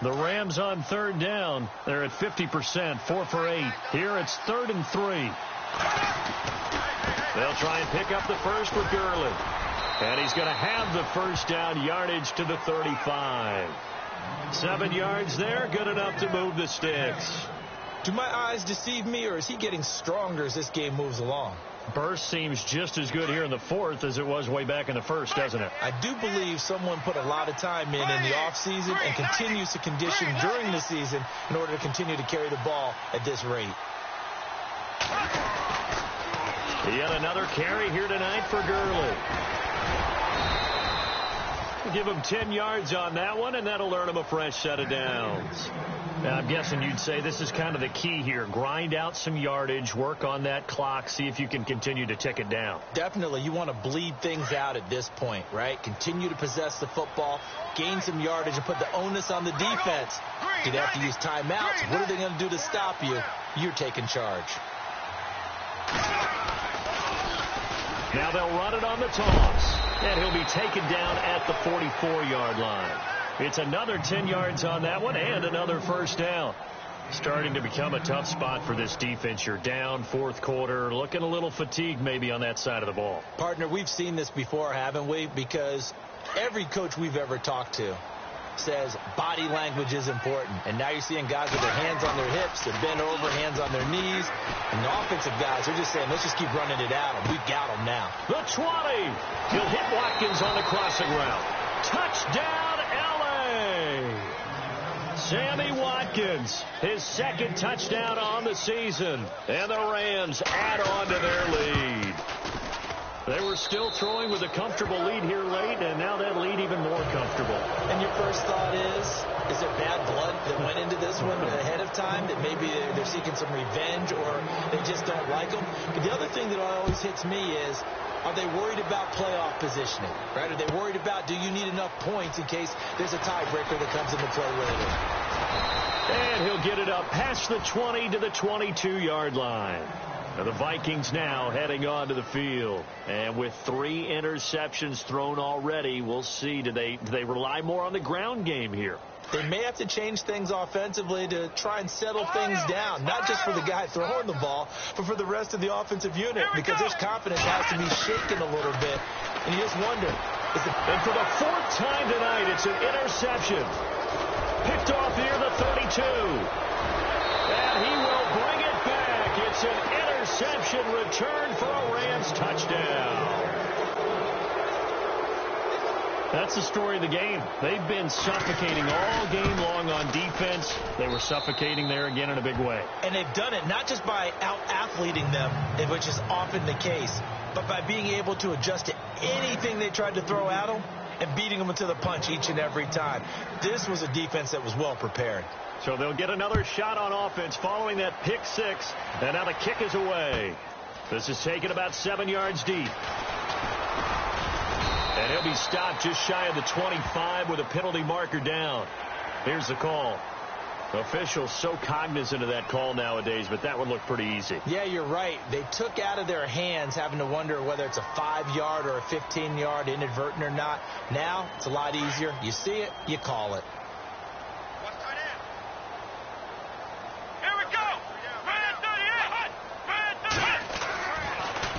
The Rams on 3rd down. They're at 50%, 4 for 8. Here it's 3rd and 3. They'll try and pick up the first with Gurley. And he's going to have the first down, yardage to the 35. 7 yards there, good enough to move the sticks. Do my eyes deceive me, or is he getting stronger as this game moves along? Burst seems just as good here in the fourth as it was way back in the first, doesn't it? I do believe someone put a lot of time in the offseason and continues to condition during the season in order to continue to carry the ball at this rate. Yet another carry here tonight for Gurley. Give him 10 yards on that one, and that'll earn him a fresh set of downs. Now, I'm guessing you'd say this is kind of the key here. Grind out some yardage, work on that clock, see if you can continue to tick it down. Definitely. You want to bleed things out at this point, right? Continue to possess the football, gain some yardage, and put the onus on the defense. Do they have to use timeouts? What are they going to do to stop you? You're taking charge. Now they'll run it on the toss, and he'll be taken down at the 44-yard line. It's another 10 yards on that one and another first down. Starting to become a tough spot for this defense. You're down fourth quarter, looking a little fatigued maybe on that side of the ball. Partner, we've seen this before, haven't we? Because every coach we've ever talked to says body language is important. And now you're seeing guys with their hands on their hips, they're bent over, hands on their knees. And the offensive guys are just saying, let's just keep running it at them. We've got them now. The 20. He'll hit Watkins on the crossing route. Touchdown, L.A. Sammy Watkins, his second touchdown on the season. And the Rams add on to their lead. They were still throwing with a comfortable lead here late, and now that lead even more comfortable. And your first thought is there bad blood that went into this one ahead of time, that maybe they're seeking some revenge or they just don't like them? But the other thing that always hits me is, are they worried about playoff positioning, right? Are they worried about, do you need enough points in case there's a tiebreaker that comes into play later? And he'll get it up past the 20 to the 22-yard line. Now the Vikings now heading onto the field. And with 3 interceptions thrown already, we'll see. Do they rely more on the ground game here? They may have to change things offensively to try and settle things down, not just for the guy throwing the ball, but for the rest of the offensive unit, because his confidence has to be shaken a little bit. And you just wonder. And for the 4th time tonight, it's an interception. Picked off near the 32. And he will bring it back. It's an interception return for a Rams touchdown. That's the story of the game. They've been suffocating all game long on defense. They were suffocating there again in a big way. And they've done it not just by out-athleting them, which is often the case, but by being able to adjust to anything they tried to throw at them and beating them to the punch each and every time. This was a defense that was well prepared. So they'll get another shot on offense following that pick 6. And now the kick is away. This is taken about 7 yards deep. And he'll be stopped just shy of the 25 with a penalty marker down. Here's the call. Officials so cognizant of that call nowadays, but that one looked pretty easy. Yeah, you're right. They took out of their hands having to wonder whether it's a 5-yard or a 15-yard inadvertent or not. Now it's a lot easier. You see it, you call it.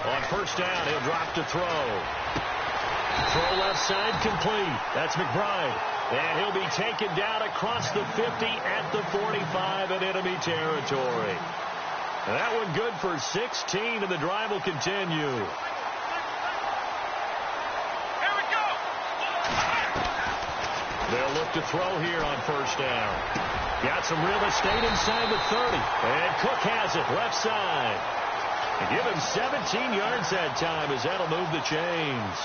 On first down, he'll drop to throw. Throw left side complete. That's McBride. And he'll be taken down across the 50 at the 45 in enemy territory. And that one good for 16, and the drive will continue. Here we go. They'll look to throw here on first down. Got some real estate inside the 30. And Cook has it left side. And give him 17 yards that time as that'll move the chains.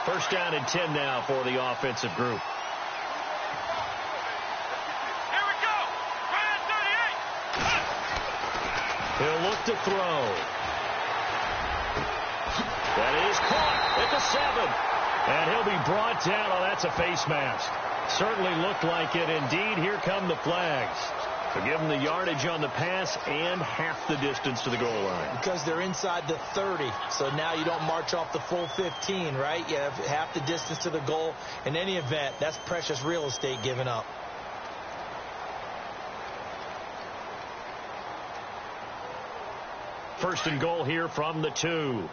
First down and 10 now for the offensive group. Here we go. Right at 38. He'll look to throw. That is caught at the 7. And he'll be brought down. Oh, that's a face mask. Certainly looked like it. Indeed, here come the flags. So give them the yardage on the pass and half the distance to the goal line. Because they're inside the 30, so now you don't march off the full 15, right? You have half the distance to the goal. In any event, that's precious real estate given up. First and goal here from the 2.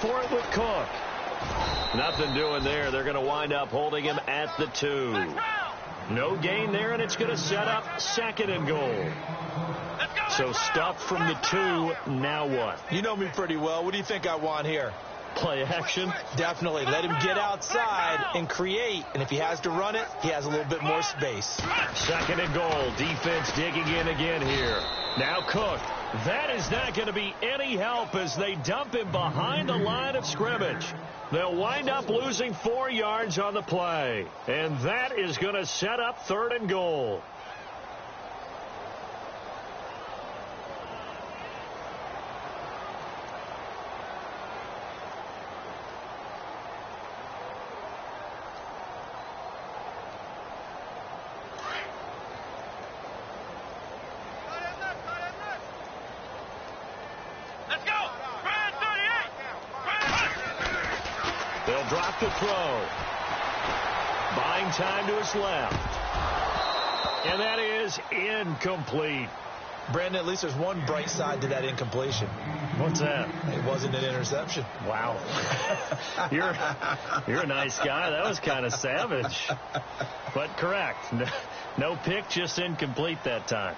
for it with Cook. Nothing doing there. They're going to wind up holding him at the 2. No gain there, and it's going to set up 2nd and goal. So stuff from the 2. Now what? You know me pretty well. What do you think I want here? Play action? Definitely. Let him get outside and create. And if he has to run it, he has a little bit more space. 2nd and goal. Defense digging in again here. Now Cook. That is not going to be any help as they dump him behind the line of scrimmage. They'll wind up losing 4 yards on the play. And that is going to set up 3rd and goal. They'll drop the throw. Buying time to his left. And that is incomplete. Brandon, at least there's one bright side to that incompletion. What's that? It wasn't an interception. Wow. You're a nice guy. That was kind of savage. But correct. No pick, just incomplete that time.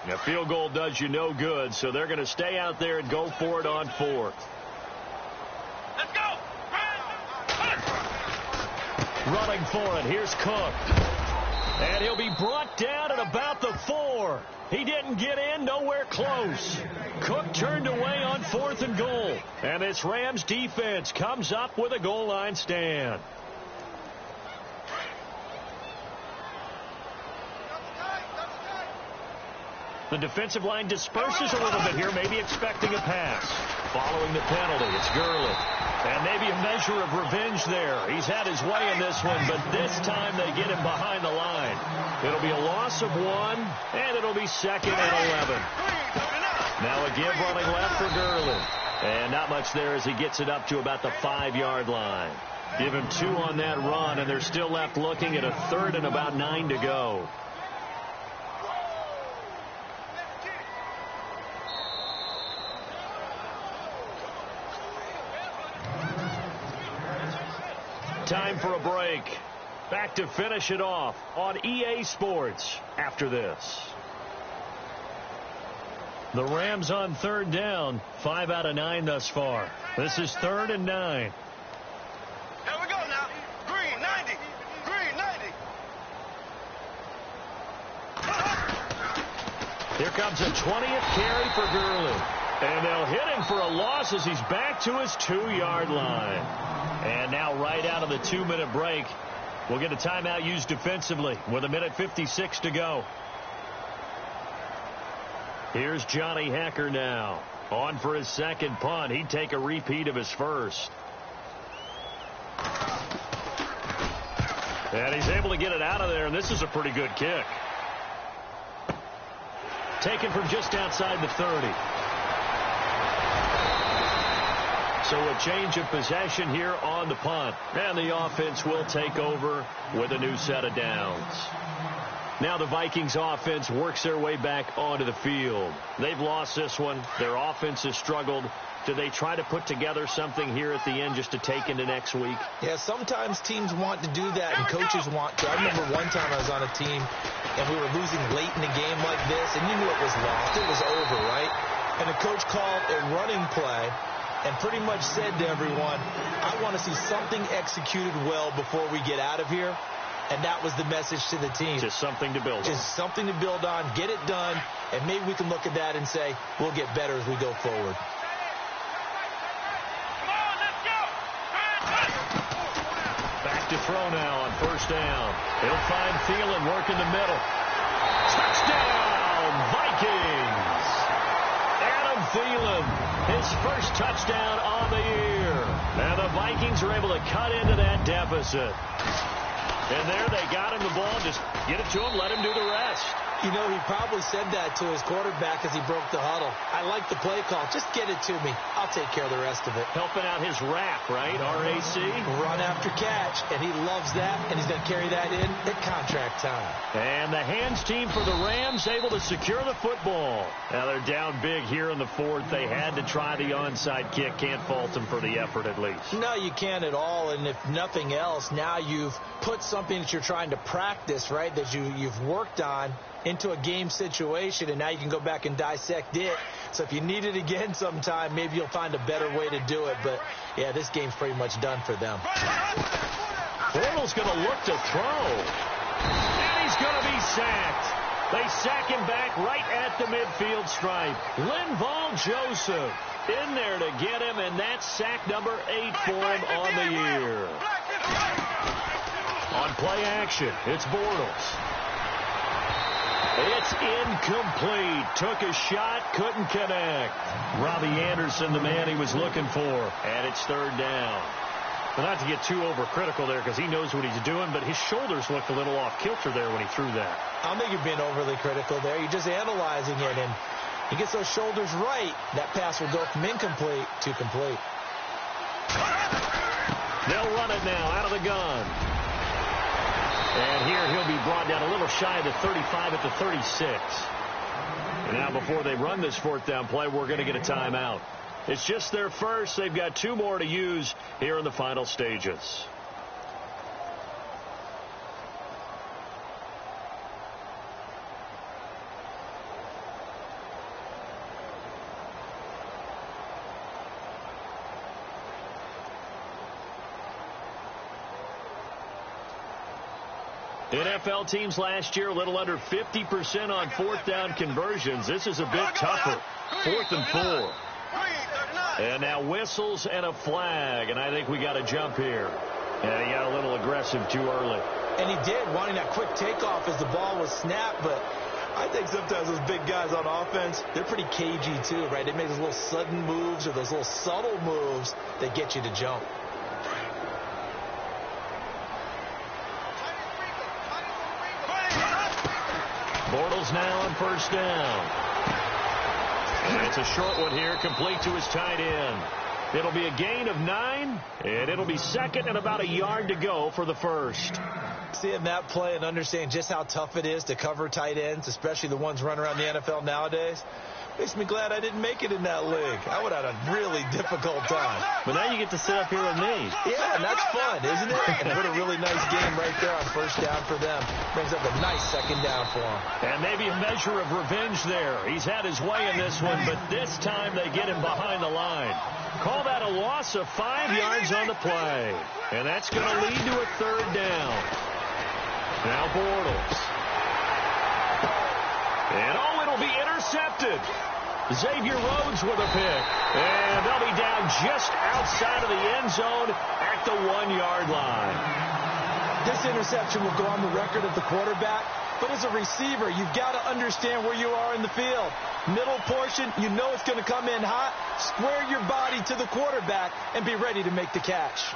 A field goal does you no good, so they're going to stay out there and go for it on 4th. Let's go! Running for it. Here's Cook. And he'll be brought down at about the 4. He didn't get in, nowhere close. Cook turned away on 4th and goal. And this Rams defense comes up with a goal line stand. The defensive line disperses a little bit here, maybe expecting a pass. Following the penalty, it's Gurley. And maybe a measure of revenge there. He's had his way in this one, but this time they get him behind the line. It'll be a loss of 1, and it'll be 2nd and 11. Now a give running left for Gurley. And not much there as he gets it up to about the 5-yard line. Give him 2 on that run, and they're still left looking at a 3rd and about 9 to go. Time for a break. Back to finish it off on EA Sports after this. The Rams on 3rd down. 5 out of 9 thus far. This is 3rd and 9. Here we go now. Green 90. Green 90. Here comes a 20th carry for Gurley. And they'll hit him for a loss as he's back to his 2-yard line. And now right out of the 2-minute break, we'll get a timeout used defensively with 1:56 to go. Here's Johnny Hacker now. On for his 2nd punt. He'd take a repeat of his 1st. And he's able to get it out of there, and this is a pretty good kick. Taken from just outside the 30. So a change of possession here on the punt. And the offense will take over with a new set of downs. Now the Vikings offense works their way back onto the field. They've lost this one. Their offense has struggled. Do they try to put together something here at the end just to take into next week? Yeah, sometimes teams want to do that and coaches want to. I remember one time I was on a team and we were losing late in the game like this, and you knew it was lost. It was over, right? And the coach called a running play and pretty much said to everyone, I want to see something executed well before we get out of here. And that was the message to the team. Just something to build on. Just something to build on, get it done, and maybe we can look at that and say, we'll get better as we go forward. Back to throw now on 1st down. He'll find Thielen working the middle. Touchdown, Vikings! Adam Thielen, his 1st touchdown on the year. And the Vikings are able to cut into that deficit. And there they got him the ball. Just get it to him, let him do the rest. You know, he probably said that to his quarterback as he broke the huddle. I like the play call. Just get it to me. I'll take care of the rest of it. Helping out his RAC, right? RAC? Run after catch, and he loves that, and he's going to carry that in at contract time. And the hands team for the Rams able to secure the football. Now they're down big here in the fourth. They had to try the onside kick. Can't fault them for the effort at least. No, you can't at all, and if nothing else, now you've put something that you're trying to practice, right, that you've worked on into a game situation, and now you can go back and dissect it. So if you need it again sometime, maybe you'll find a better way to do it. But, yeah, this game's pretty much done for them. Bortles going to look to throw. And he's going to be sacked. They sack him back right at the midfield stripe. Linval Joseph in there to get him, and that's sack number 8 for him on the year. On play action, it's Bortles. It's incomplete. Took a shot, couldn't connect. Robbie Anderson, the man he was looking for. And it's third down. But not to get too overcritical there because he knows what he's doing, but his shoulders looked a little off kilter there when he threw that. I don't think you're being overly critical there. You're just analyzing it, and he gets those shoulders right. That pass will go from incomplete to complete. They'll run it now out of the gun. And here he'll be brought down a little shy of the 35 at the 36. And now before they run this fourth down play, we're going to get a timeout. It's just their first. They've got 2 more to use here in the final stages. NFL teams last year a little under 50% on fourth down conversions. This is a bit tougher. 4th and 4. And now whistles and a flag, and I think we got a jump here. Yeah, he got a little aggressive too early. And he did, wanting that quick takeoff as the ball was snapped, but I think sometimes those big guys on offense, they're pretty cagey too, right? They make those little sudden moves or those little subtle moves that get you to jump. Bortles now on first down. And it's a short one here, complete to his tight end. It'll be a gain of 9, and it'll be second and about a yard to go for the first. Seeing that play and understanding just how tough it is to cover tight ends, especially the ones running around the NFL nowadays, makes me glad I didn't make it in that league. I would have had a really difficult time. But now you get to sit up here with me. Yeah, and that's fun, isn't it? And what a really nice game right there on first down for them. Brings up a nice second down for them. And maybe a measure of revenge there. He's had his way in this one, but this time they get him behind the line. Call that a loss of 5 yards on the play. And that's going to lead to a third down. Now Bortles. And it'll be intercepted. Xavier Rhodes with a pick. And they'll be down just outside of the end zone at the 1-yard line. This interception will go on the record of the quarterback, but as a receiver, you've got to understand where you are in the field. Middle portion, you know it's going to come in hot. Square your body to the quarterback and be ready to make the catch.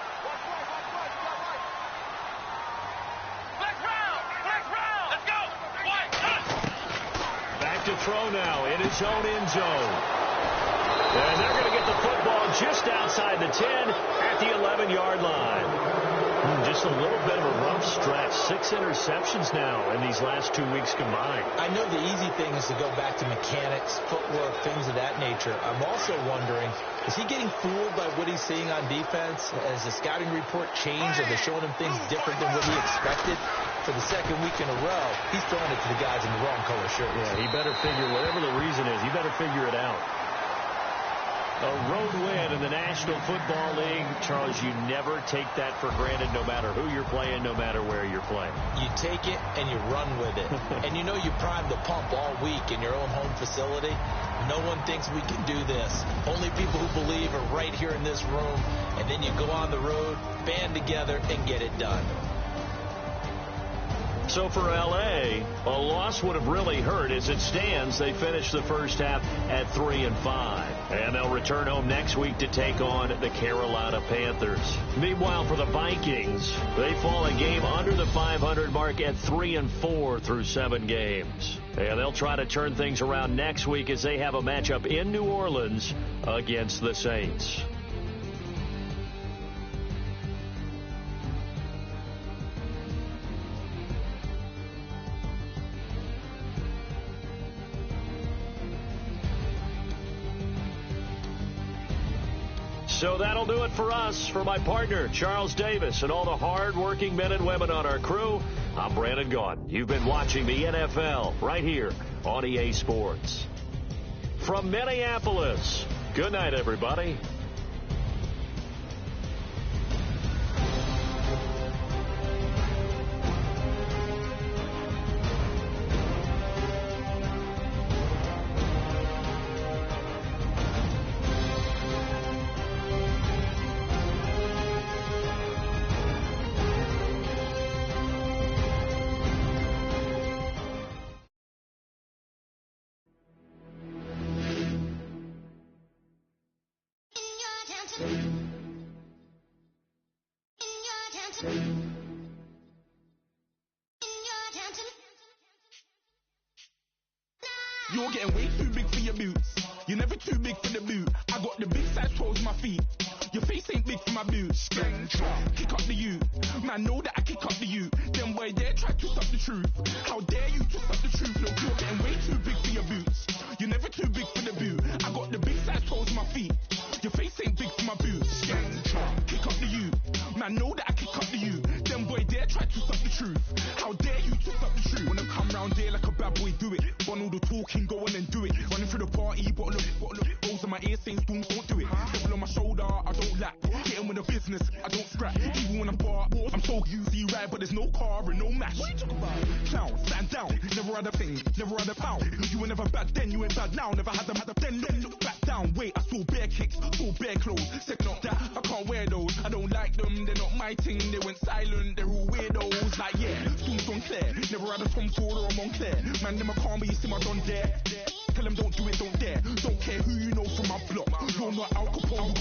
To throw now in his own end zone. And they're going to get the football just outside the 10 at the 11-yard line. Just a little bit of a rough stretch. 6 interceptions now in these last 2 weeks combined. I know the easy thing is to go back to mechanics, footwork, things of that nature. I'm also wondering, is he getting fooled by what he's seeing on defense? Has the scouting report changed? Are they showing him things different than what he expected? For the second week in a row, he's throwing it to the guys in the wrong color shirt. Yeah, he better figure, whatever the reason is, he better figure it out. A road win in the National Football League. Charles, you never take that for granted no matter who you're playing, no matter where you're playing. You take it and you run with it. And you know you primed the pump all week in your own home facility. No one thinks we can do this. Only people who believe are right here in this room. And then you go on the road, band together, and get it done. So for L.A., a loss would have really hurt. As it stands, they finished the first half at 3-5. And they'll return home next week to take on the Carolina Panthers. Meanwhile, for the Vikings, they fall a game under the 500 mark at 3-4 through 7 games. And they'll try to turn things around next week as they have a matchup in New Orleans against the Saints. So that'll do it for us. For my partner, Charles Davis, and all the hard-working men and women on our crew, I'm Brandon Gaudin. You've been watching the NFL right here on EA Sports. From Minneapolis, good night, everybody. You're getting way too big for your boots. You're never too big for the boot. I got the big size toes on my feet. Your face ain't big for my boots. Kick up the you. Man, know that I kick up the you. Them boy there try to stop the truth. How dare you to stop the truth? Look, you're getting way too big for your boots. You're never too big for the boot. I got the big size toes on my feet. Your face ain't big for my boots. Kick up the you. Man, know that I kick up the you. Them boy there try to stop the truth. How dare you to stop the truth? Wanna come round there like a bad boy, do it. Want all the talking, go on and do it. Running through the party, bottle up. Rolls on my ear saying spoons, don't do it. Devil on my shoulder, I don't lack. Getting with the business, I don't scrap. Even when I'm bar, I'm so easy right, but there's no car and no match. What you talking about? Clown, stand down. Never had a thing, never had a pound. You were never bad then, you ain't bad now. Never had them, then look back down. Wait, I saw bare kicks, saw bare clothes. Second up that, I can't wear those. I don't like them, they're not my thing. They went silent, they're all weirdos. Like yeah, spoons on Claire. Never had a Tom Ford or a Montclair. Man, them I can't be, you see my done there. Tell them don't do it, don't dare. Don't care who you know from my block. You're not Al Capone,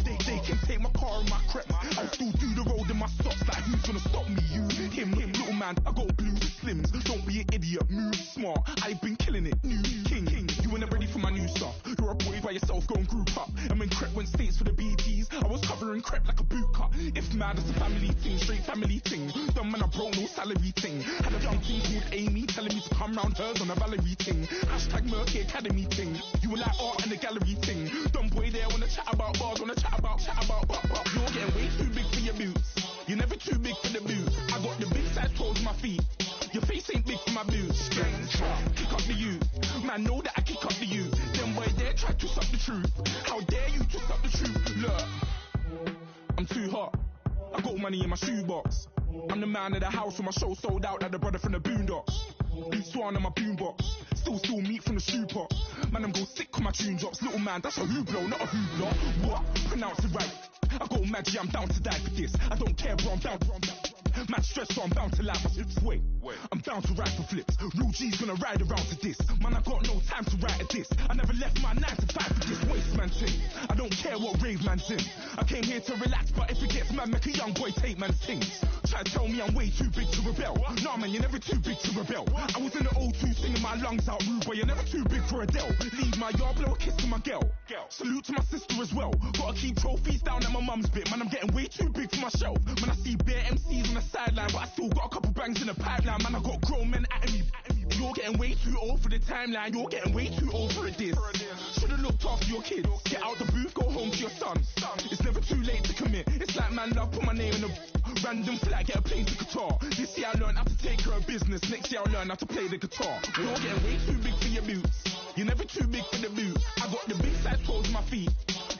they can take my car and my crep. I'll still do the road in my socks. Like who's gonna stop me? You, him, little man. I got blue slims. Don't be an idiot, move smart. I've been killing it, new king. You were never ready for my new stuff. You're a boy by yourself, go and group up. And when Crep went states for the BTs, I was covering Crep like a boot cut. If mad, it's a family thing, straight family thing. Dumb man, I broke no salary thing. Had a young thing called Amy telling me to come round hers on a Valerie thing. Hashtag Murky Academy thing. You were like art and the gallery thing. Dumb boy there wanna chat about bars, wanna chat about. You're getting way too big for your boots. You're never too big for the boot. I got the big size toes on my feet. Your face ain't big for my boots. Kick up the you. Man, know that I kick up the you. Them boy there try to stop the truth. How dare you to stop the truth? Look, I'm too hot. I got money in my shoebox. I'm the man of the house when my show sold out like the brother from the Boondocks. Beat Swan on my boombox. Still meat from the stew pot. Man, I'm go sick when my tune drops. Little man, that's a hooplo, not a hoopla. What? Pronounce it right. I got magic, I'm down to die for this. I don't care, bro, I'm down. Man, stressed, so I'm bound to laugh. Wait, I'm bound to ride for flips. Real G's gonna ride around to this. Man, I got no time to write at this. I never left my 9 to 5 for this waste man thing. I don't care what rave man's in. I came here to relax, but if it gets mad, make a young boy take man's things. Try to tell me I'm way too big to rebel. Nah, man, you're never too big to rebel. I was in the O2 singing my lungs out rude, but you're never too big for Adele. Leave my yard, blow a kiss to my girl. Salute to my sister as well. Gotta keep trophies down at my mum's bit. Man, I'm getting way too big for my shelf. Man, I see bare MCs on the sideline, but I still got a couple bangs in the pipeline. Man, I got grown men at me. You're getting way too old for the timeline. You're getting way too old for a diss. Should've looked after your kids. Get out the booth, go home to your son. It's never too late to commit. It's like man love, put my name in a random flat, get a plane to Qatar. This year I learned how to take care of business. Next year I'll learn how to play the guitar. You're getting way too big for your boots. You're never too big for the boot. I got the big size toes on my feet.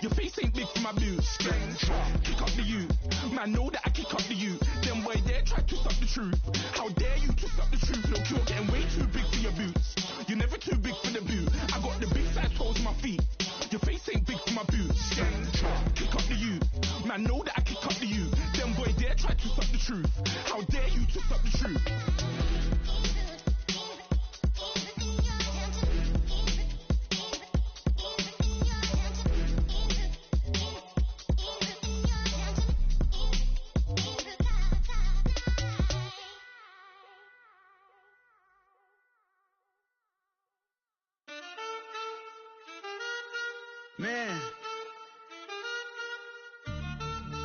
Your face ain't big for my boots. Kick up the you. Man, know that I kick up the you. Them boy there try to stop the truth. How dare you to stop the truth? Look, you're getting way too big for your boots. You're never too big for the boot. I got the big size toes on my feet. Your face ain't big for my boots. Kick up the you. Man, know that I kick up the you. Them boy there try to stop the truth. How dare you to stop the truth? Man.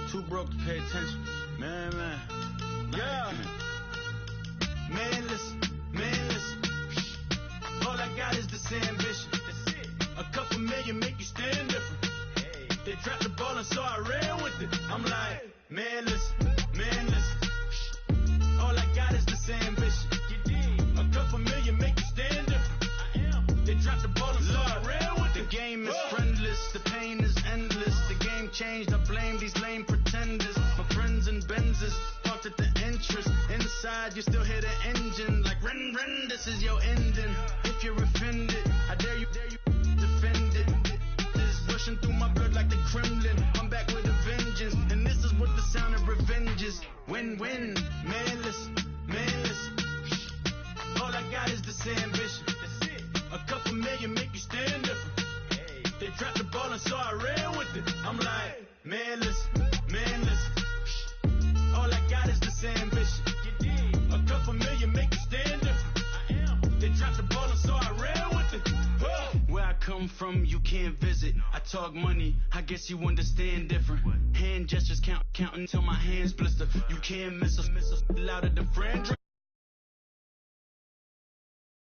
Too broke to pay attention. Man. Yeah. Man, listen. All I got is this ambition. A couple million make you stand different. They dropped the ball and so I ran with it. I'm like, man, listen. All I got is this ambition. A couple million make you stand different. They dropped the ball and so I ran with it. The game is friendless, the pain is endless. The game changed, I blame these lame pretenders. My friends and Benzes parked at the entrance. Inside, you still hear the engine. Like, ren, this is your ending. If you're offended, I dare you defend it. This rushing through my blood like the Kremlin. I'm back with a vengeance, and this is what the sound of revenge is. Win-win, man, listen. All I got is this ambition. A couple million make you stand different. They dropped the ball and so I ran with it. I'm like, man, listen. All I got is this ambition. A couple million make you stand different. They dropped the ball and so I ran with it. Where I come from, you can't visit. I talk money, I guess you understand different. Hand gestures counting till my hands blister. You can't miss us louder than friend.